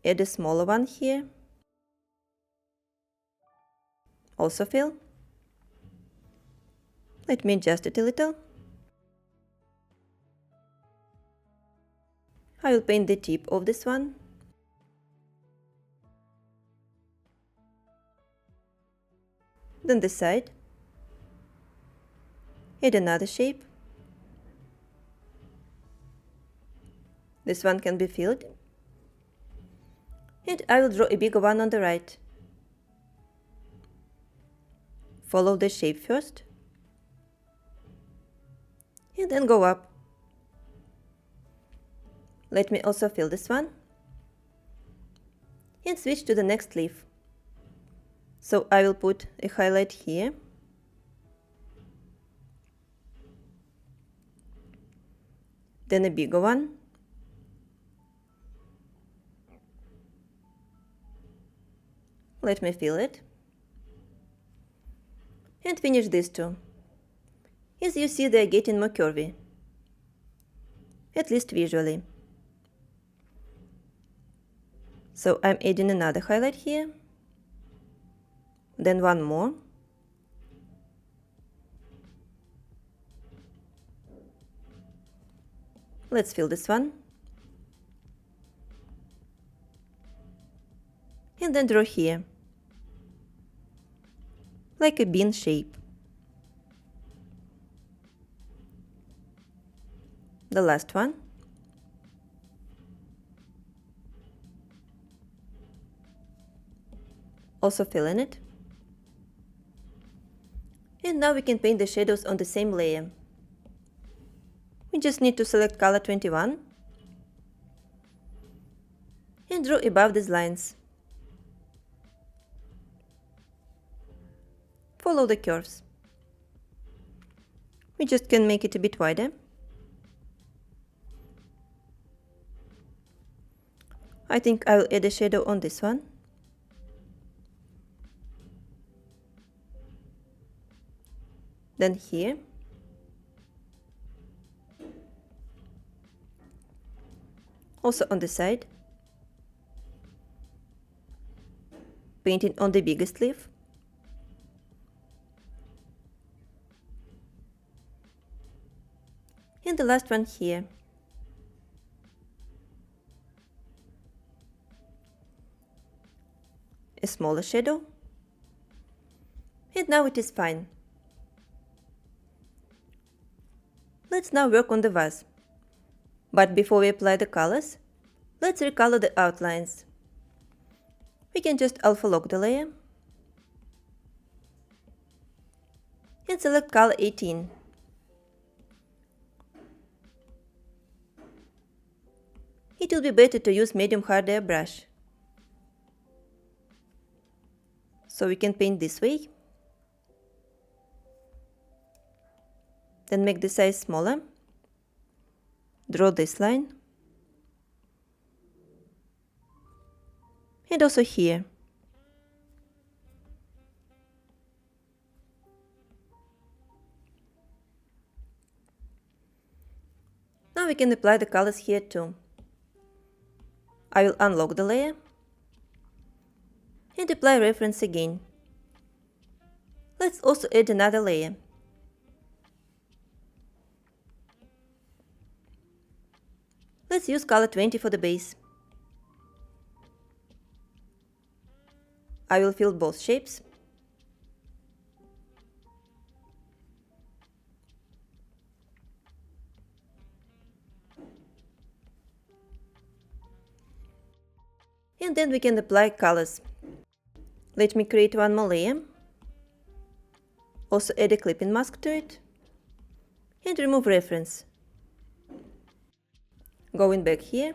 Add a smaller one here. Also fill. Let me adjust it a little. I will paint the tip of this one. Then the side. Add another shape. This one can be filled. And I will draw a bigger one on the right. Follow the shape first. And then go up. Let me also fill this one. And switch to the next leaf. So I will put a highlight here. Then a bigger one. Let me fill it. And finish these two. As you see, they are getting more curvy. At least visually. So I'm adding another highlight here. Then one more. Let's fill this one. And then draw here. Like a bean shape. The last one. Also fill in it. And now we can paint the shadows on the same layer. We just need to select color 21 and draw above these lines. Follow the curves. We just can make it a bit wider. I think I will add a shadow on this one. Then here. Also on the side. Painting on the biggest leaf. And the last one here. A smaller shadow. And now it is fine. Let's now work on the vase. But before we apply the colors, let's recolor the outlines. We can just alpha lock the layer and select color 18. It will be better to use medium hard airbrush. So we can paint this way. Then make the size smaller. Draw this line. And also here. Now we can apply the colors here too. I will unlock the layer and apply reference again. Let's also add another layer. Let's use color 20 for the base. I will fill both shapes. And then we can apply colors. Let me create one more layer. Also add a clipping mask to it. And remove reference. Going back here.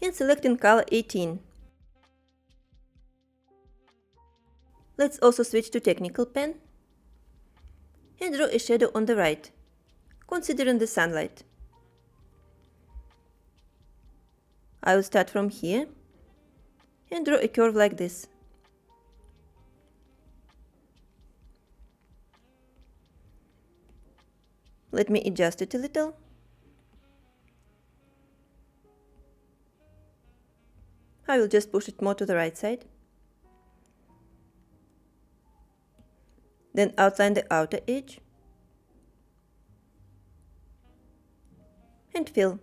And selecting color 18. Let's also switch to technical pen. And draw a shadow on the right, considering the sunlight. I will start from here and draw a curve like this. Let me adjust it a little. I will just push it more to the right side. Then outline the outer edge. And fill.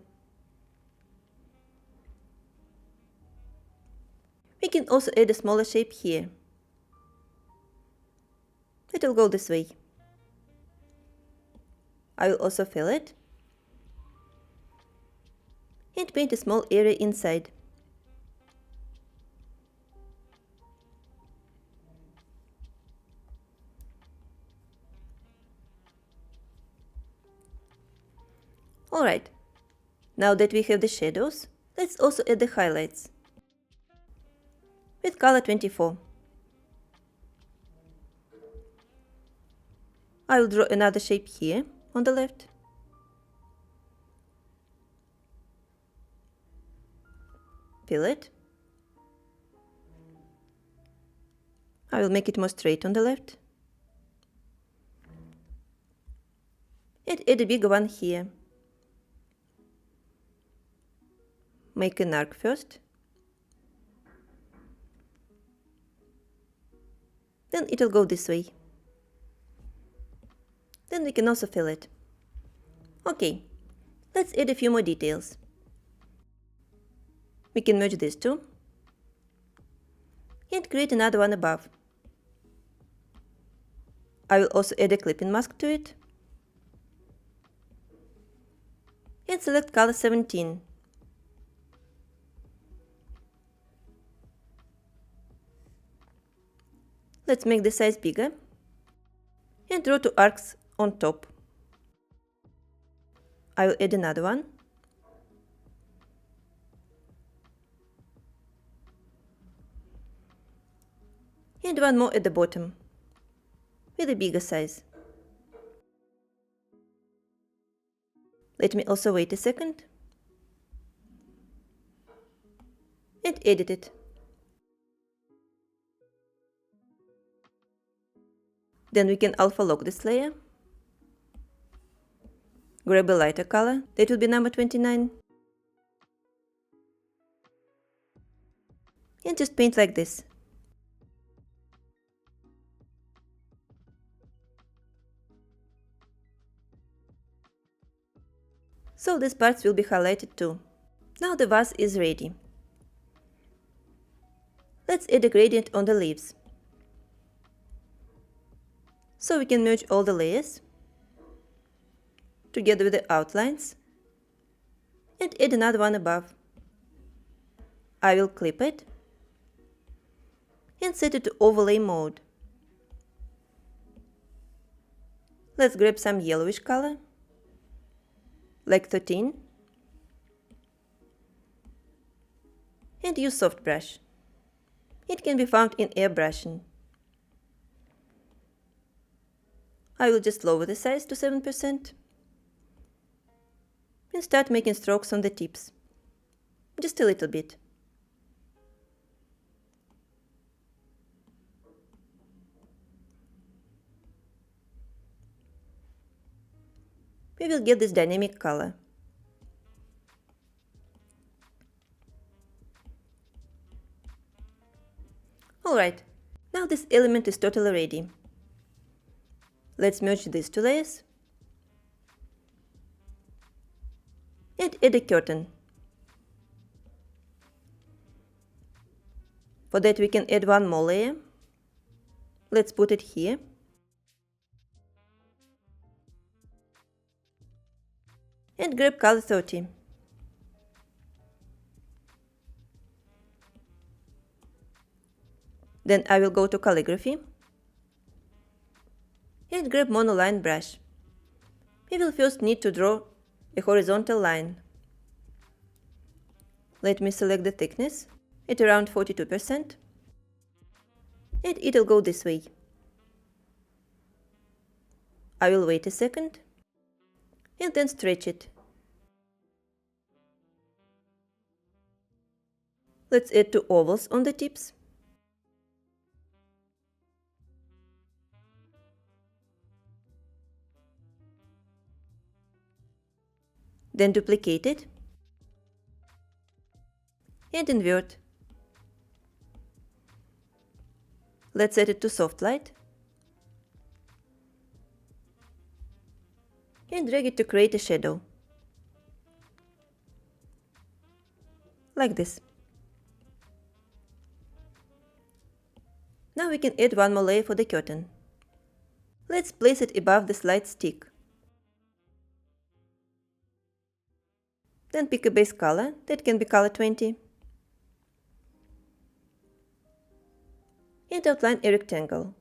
We can also add a smaller shape here. It will go this way. I will also fill it. And paint a small area inside. Alright, now that we have the shadows, let's also add the highlights with color 24. I will draw another shape here on the left. Fill it. I will make it more straight on the left. And add a bigger one here. Make an arc first. Then it will go this way. Then we can also fill it. Okay, let's add a few more details. We can merge these two. And create another one above. I will also add a clipping mask to it. And select color 17. Let's make the size bigger and draw two arcs on top. I will add another one. And one more at the bottom with a bigger size. Let me also wait a second and edit it. Then we can alpha lock this layer. Grab a lighter color, that will be number 29. And just paint like this. So these parts will be highlighted too. Now the vase is ready. Let's add a gradient on the leaves. So we can merge all the layers together with the outlines and add another one above. I will clip it and set it to overlay mode. Let's grab some yellowish color, like 13, and use soft brush. It can be found in airbrushing. I will just lower the size to 7% and start making strokes on the tips, just a little bit. We will get this dynamic color. Alright, now this element is totally ready. Let's merge these two layers and add a curtain. For that we can add one more layer. Let's put it here. And grab color 30. Then I will go to calligraphy and grab monoline brush. We will first need to draw a horizontal line. Let me select the thickness at around 42%, and it'll go this way. I will wait a second and then stretch it. Let's add two ovals on the tips. Then duplicate it and invert. Let's set it to soft light and drag it to create a shadow, like this. Now we can add one more layer for the curtain. Let's place it above the slide stick. Then pick a base color, that can be color 20, and outline a rectangle.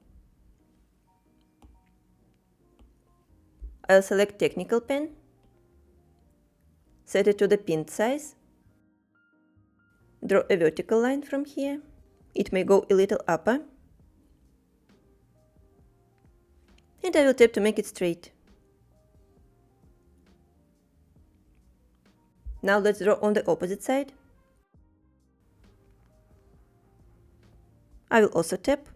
I'll select technical pen, set it to the pinned size, draw a vertical line from here. It may go a little upper, and I will tap to make it straight. Now let's draw on the opposite side. I will also tap.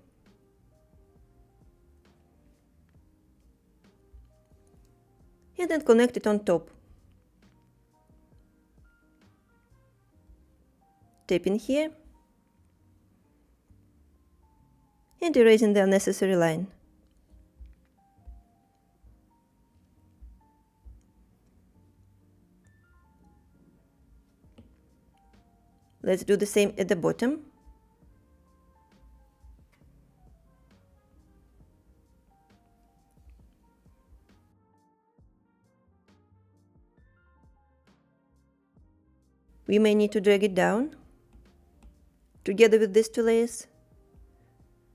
And then connect it on top. Tap in here. And erasing the unnecessary line. Let's do the same at the bottom. We may need to drag it down together with these two layers,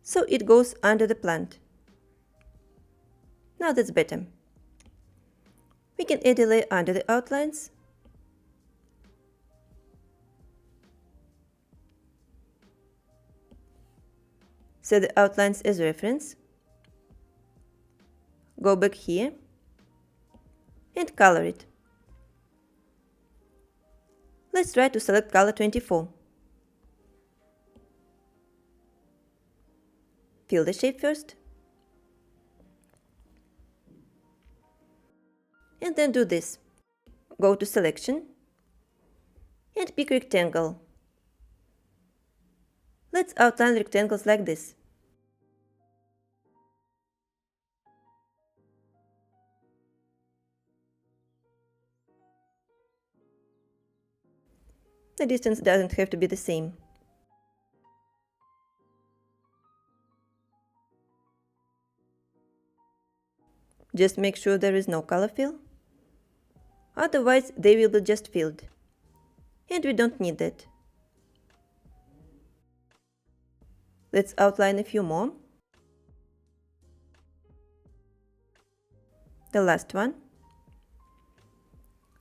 so it goes under the plant. Now that's better. We can add a layer under the outlines. Set the outlines as reference. Go back here and color it. Let's try to select color 24. Fill the shape first. And then do this. Go to selection and pick rectangle. Let's outline rectangles like this. The distance doesn't have to be the same. Just make sure there is no color fill. Otherwise, they will be just filled. And we don't need that. Let's outline a few more. The last one.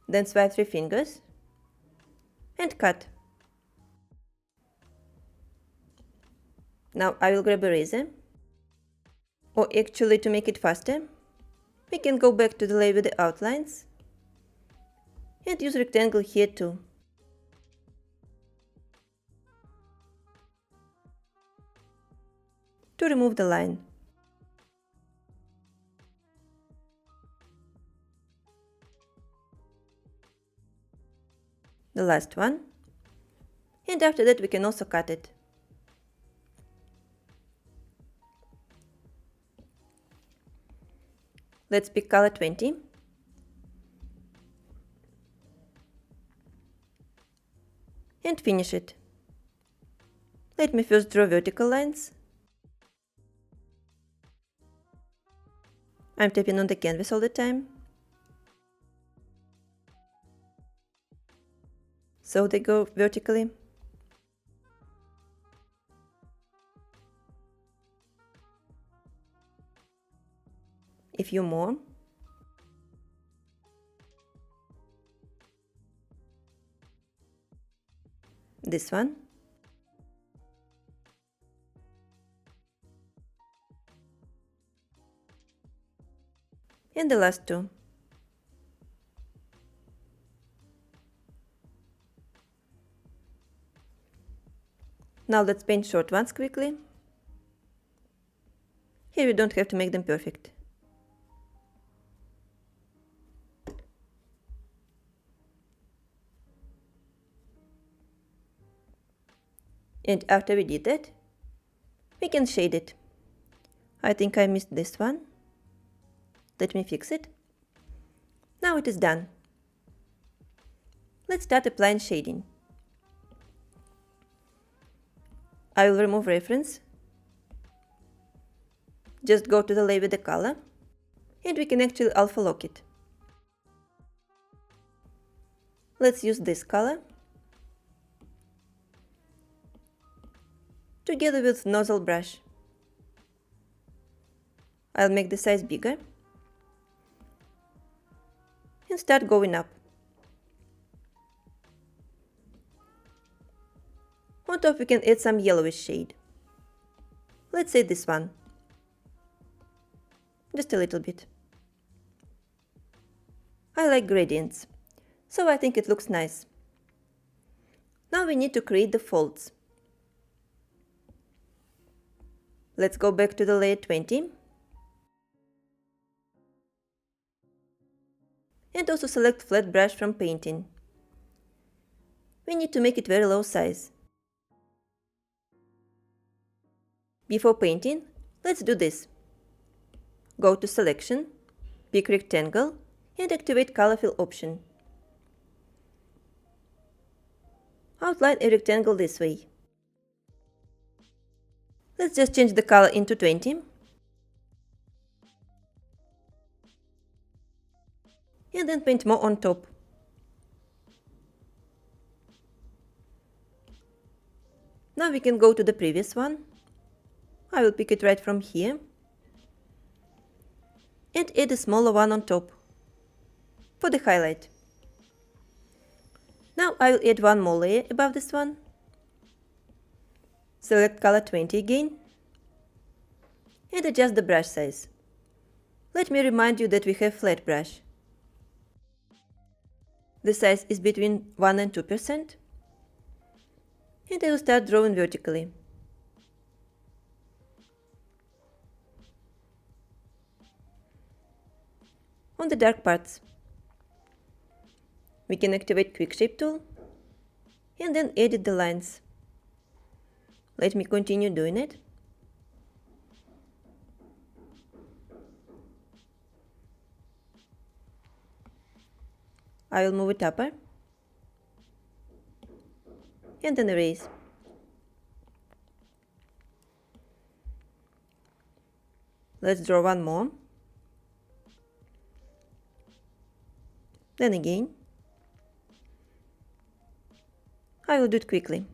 Then swipe 3 fingers and cut. Now I will grab a razor, or actually, to make it faster, We can go back to the layer with the outlines and use rectangle here too. To remove the line. The last one. And after that we can also cut it. Let's pick color 20. And finish it. Let me first draw vertical lines. I'm tapping on the canvas all the time, so they go vertically. A few more. This one. And the last two. Now let's paint short ones quickly. Here you don't have to make them perfect. And after we did that, we can shade it. I think I missed this one. Let me fix it. Now it is done. Let's start applying shading. I will remove reference. Just go to the layer with the color, and we can actually alpha lock it. Let's use this color together with nozzle brush. I'll make the size bigger and start going up. On top we can add some yellowish shade. Let's say this one. Just a little bit. I like gradients, so I think it looks nice. Now we need to create the folds. Let's go back to the layer 20. And also select flat brush from painting. We need to make it very low size. Before painting, let's do this. Go to selection, pick rectangle and activate color fill option. Outline a rectangle this way. Let's just change the color into 20. And then paint more on top. Now we can go to the previous one. I will pick it right from here. And add a smaller one on top for the highlight. Now I will add one more layer above this one. Select color 20 again. And adjust the brush size. Let me remind you that we have flat brush. The size is between 1 and 2%. And I will start drawing vertically. On the dark parts, we can activate Quick Shape tool and then edit the lines. Let me continue doing it. I will move it upper and then erase. Let's draw one more. Then again. I will do it quickly.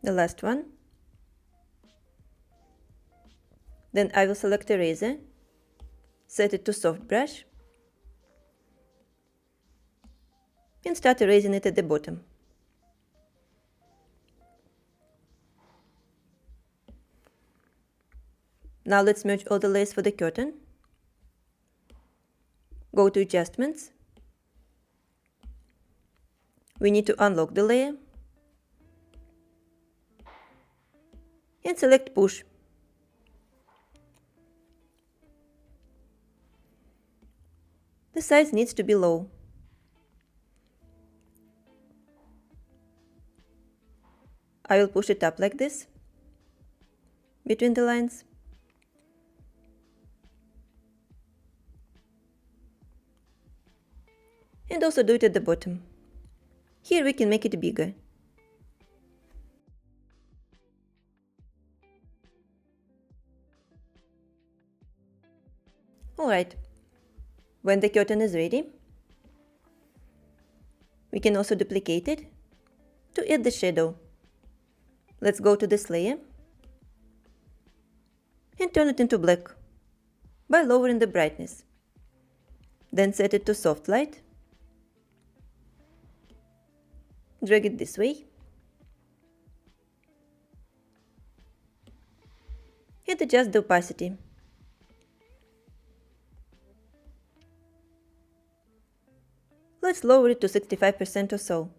The last one. Then I will select Eraser, set it to Soft Brush, and start erasing it at the bottom. Now let's merge all the layers for the curtain. Go to Adjustments. We need to unlock the layer and select Push. The size needs to be low. I will push it up like this, between the lines. And also do it at the bottom. Here we can make it bigger. Alright, when the curtain is ready, we can also duplicate it to add the shadow. Let's go to this layer and turn it into black by lowering the brightness. Then set it to soft light, drag it this way, and adjust the opacity. Let's lower it to 65% or so.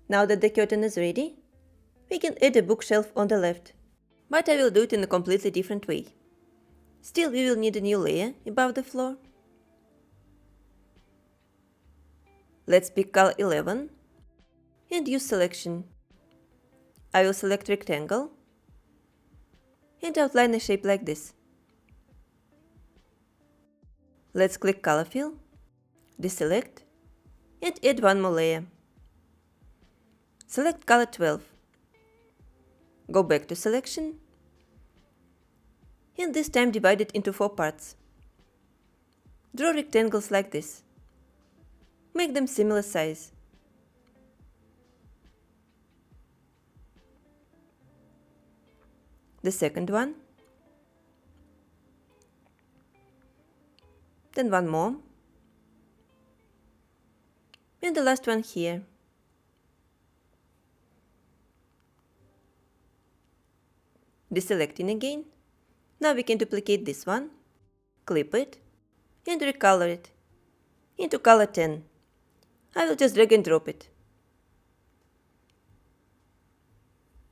Now that the curtain is ready, we can add a bookshelf on the left, but I will do it in a completely different way. Still, we will need a new layer above the floor. Let's pick color 11 and use selection. I will select rectangle and outline a shape like this. Let's click Color Fill, deselect, and add one more layer. Select color 12. Go back to selection, and this time divide it into 4 parts. Draw rectangles like this. Make them similar size. The second one. Then one more. And the last one here. Deselecting again. Now we can duplicate this one, clip it, and recolor it into color 10. I will just drag and drop it.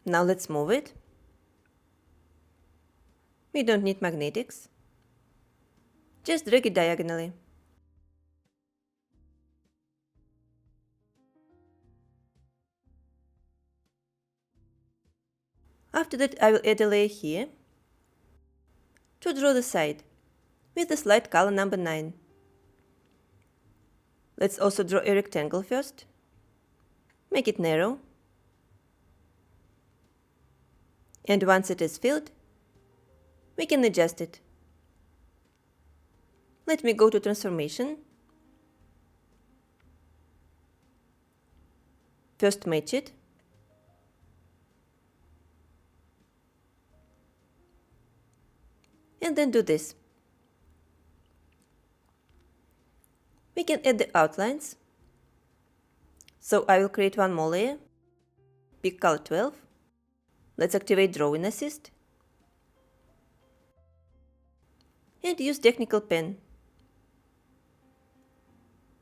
Now let's move it. We don't need magnetics. Just drag it diagonally. After that, I will add a layer here to draw the side with the slide color number 9. Let's also draw a rectangle first. Make it narrow. And once it is filled, we can adjust it. Let me go to transformation. First match it. And then do this. We can add the outlines. So I will create one more layer. Pick color 12. Let's activate Drawing Assist. And use Technical Pen.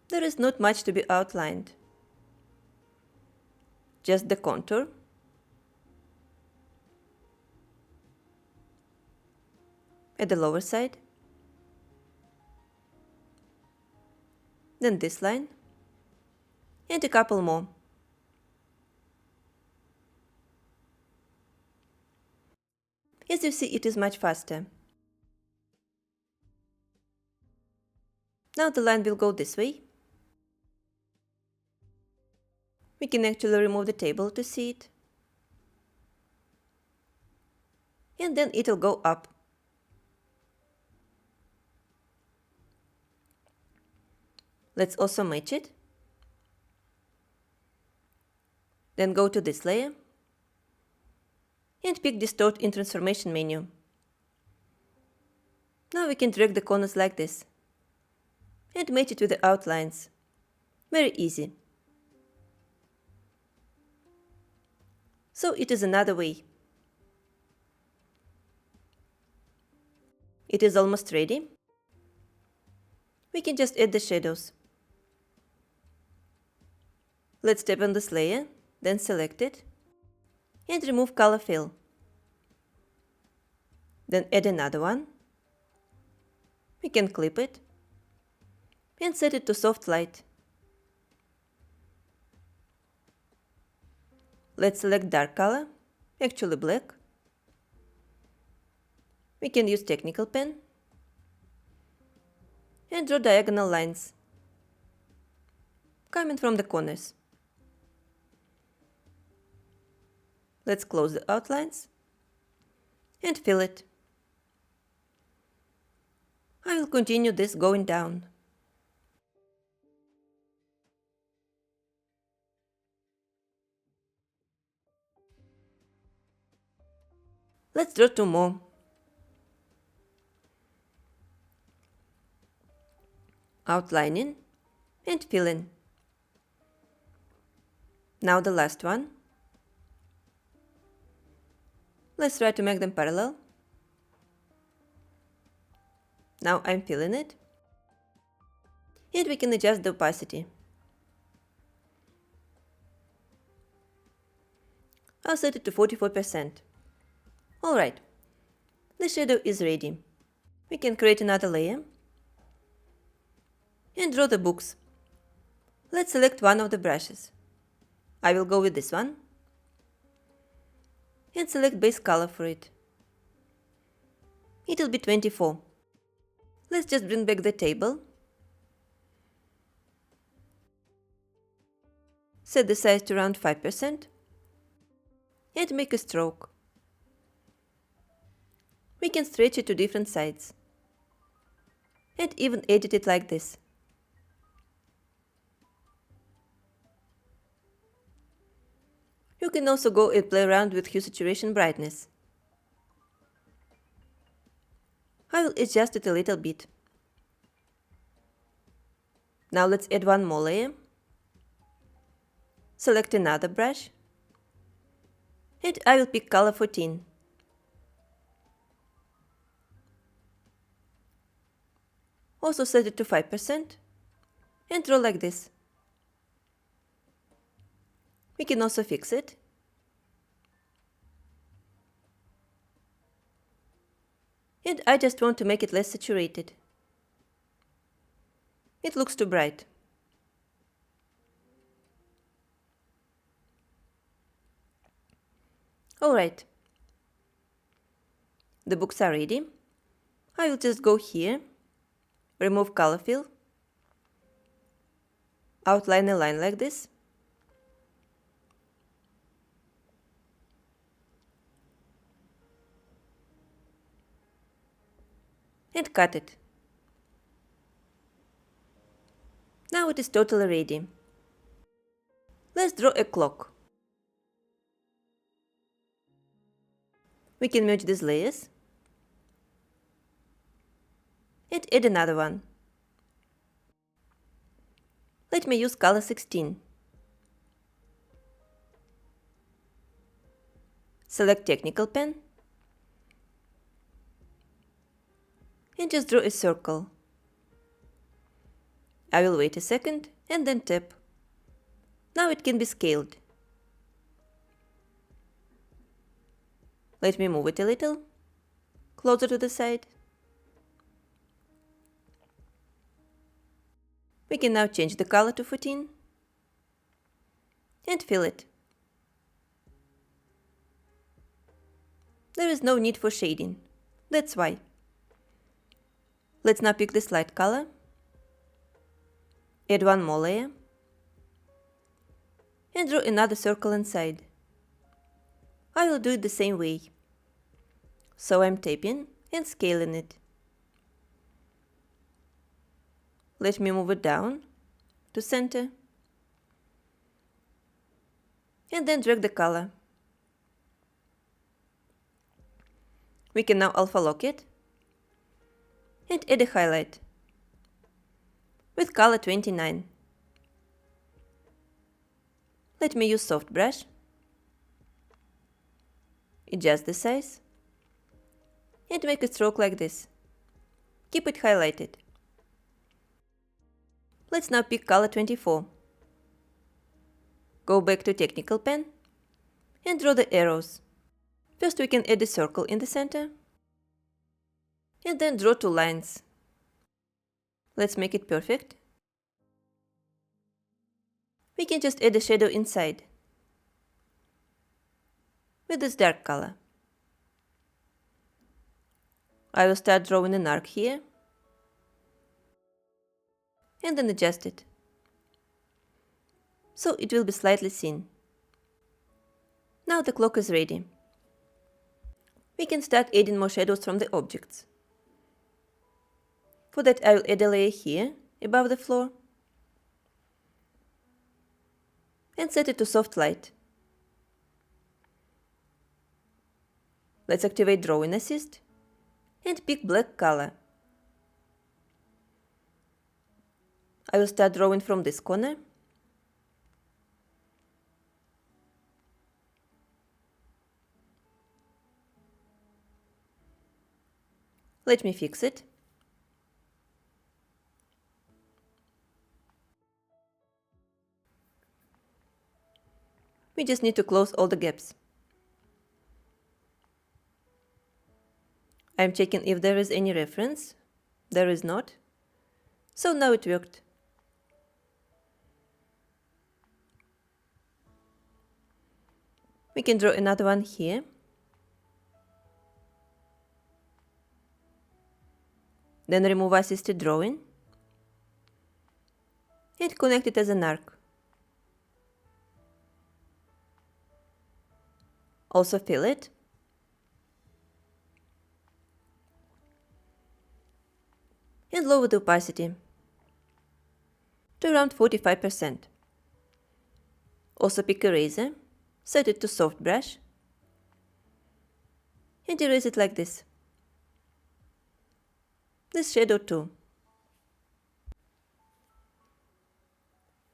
There is not much to be outlined. Just the contour. At the lower side. Then this line. And a couple more. As you see, it is much faster. Now the line will go this way. We can actually remove the table to see it. And then it will go up. Let's also match it. Then go to this layer. and pick Distort in Transformation menu. Now we can drag the corners like this and match it with the outlines. Very easy. So it is another way. It is almost ready. We can just add the shadows. Let's tap on this layer, then select it, and remove color fill. Then add another one. We can clip it and set it to soft light. Let's select dark color, actually black. We can use technical pen and draw diagonal lines coming from the corners. Let's close the outlines and fill it. I will continue this going down. Let's draw two more. Outlining and filling. Now the last one. Let's try to make them parallel. Now I'm filling it. And we can adjust the opacity. I'll set it to 44%. Alright, the shadow is ready. We can create another layer and draw the books. Let's select one of the brushes. I will go with this one and select base color for it. It will be 24. Let's just bring back the table. Set the size to around 5% and make a stroke. We can stretch it to different sides and even edit it like this. You can also go and play around with hue saturation brightness. I will adjust it a little bit. Now let's add one more layer. Select another brush and I will pick color 14. Also set it to 5% and draw like this. We can also fix it. And I just want to make it less saturated. It looks too bright. Alright. The books are ready. I will just go here, remove color fill, outline a line like this, and cut it. Now it is totally ready. Let's draw a clock. We can merge these layers and add another one. Let me use color 16. Select technical pen and just draw a circle. I will wait a second and then tap. Now it can be scaled. Let me move it a little, closer to the side. We can now change the color to 14 and fill it. There is no need for shading, that's why. Let's now pick this light color, add one more layer, and draw another circle inside. I will do it the same way. So I'm tapping and scaling it. Let me move it down to center and then drag the color. We can now alpha lock it and add a highlight with color 29. Let me use soft brush, adjust the size, and make a stroke like this. Keep it highlighted. Let's now pick color 24. Go back to technical pen and draw the arrows. First we can add a circle in the center, and then draw 2 lines. Let's make it perfect. We can just add a shadow inside with this dark color. I will start drawing an arc here and then adjust it so it will be slightly thin. Now the clock is ready. We can start adding more shadows from the objects. For that I will add a layer here above the floor and set it to soft light. Let's activate Drawing Assist and pick black color. I will start drawing from this corner. Let me fix it. We just need to close all the gaps. I'm checking if there is any reference. There is not. So now it worked. We can draw another one here. Then remove assisted drawing and connect it as an arc. Also fill it. And lower the opacity to around 45%. Also pick eraser, set it to soft brush, and erase it like this. This shadow too.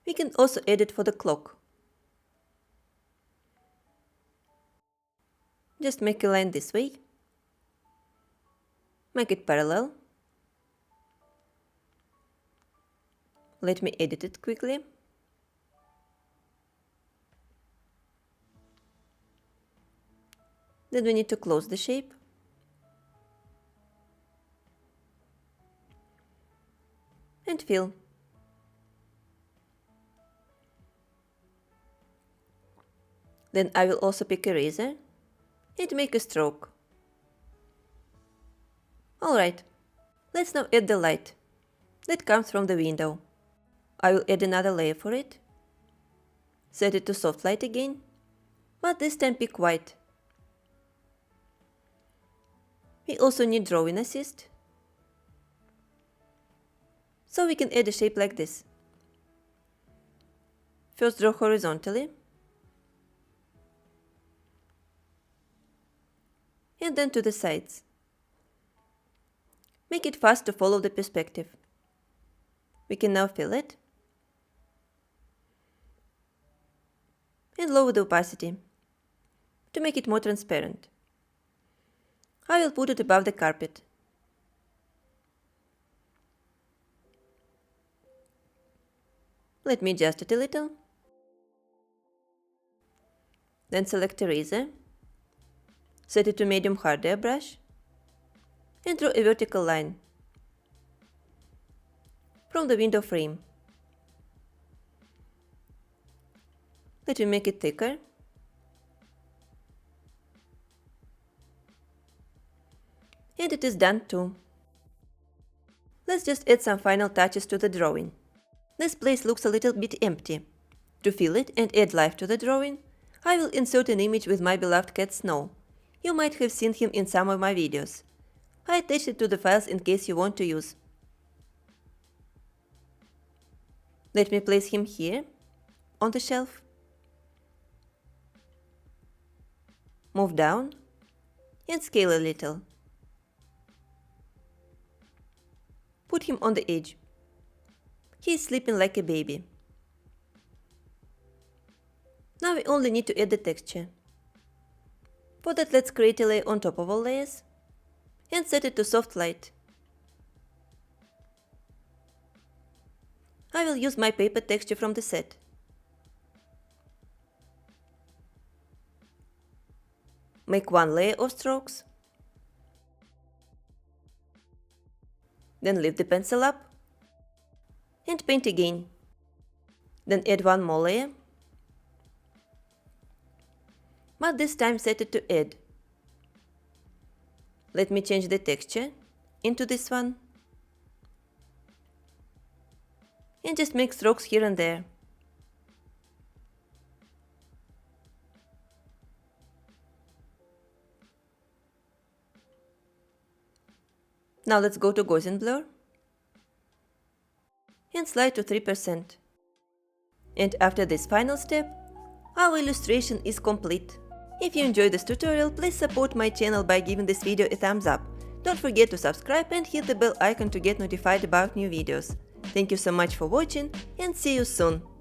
We can also add it for the clock. Just make a line this way. Make it parallel. Let me edit it quickly. Then we need to close the shape. And fill. Then I will also pick eraser and make a stroke. Alright, let's now add the light that comes from the window. I will add another layer for it. Set it to soft light again, but this time pick white. We also need Drawing Assist, so we can add a shape like this. First draw horizontally, and then to the sides. Make it fast to follow the perspective. We can now fill it and lower the opacity to make it more transparent. I will put it above the carpet. Let me adjust it a little. Then select Eraser, set it to medium hard airbrush, and draw a vertical line from the window frame. Let me make it thicker. And it is done too. Let's just add some final touches to the drawing. This place looks a little bit empty. To fill it and add life to the drawing, I will insert an image with my beloved cat Snow. You might have seen him in some of my videos. I attached it to the files in case you want to use. Let me place him here, on the shelf. Move down and scale a little. Put him on the edge. He is sleeping like a baby. Now we only need to add the texture. For that, let's create a layer on top of all layers and set it to soft light. I will use my paper texture from the set. Make one layer of strokes. Then lift the pencil up and paint again. Then add one more layer, but this time set it to add. Let me change the texture into this one and just make strokes here and there. Now let's go to Gaussian blur and slide to 3%. And after this final step, our illustration is complete. If you enjoyed this tutorial, please support my channel by giving this video a thumbs up. Don't forget to subscribe and hit the bell icon to get notified about new videos. Thank you so much for watching and see you soon!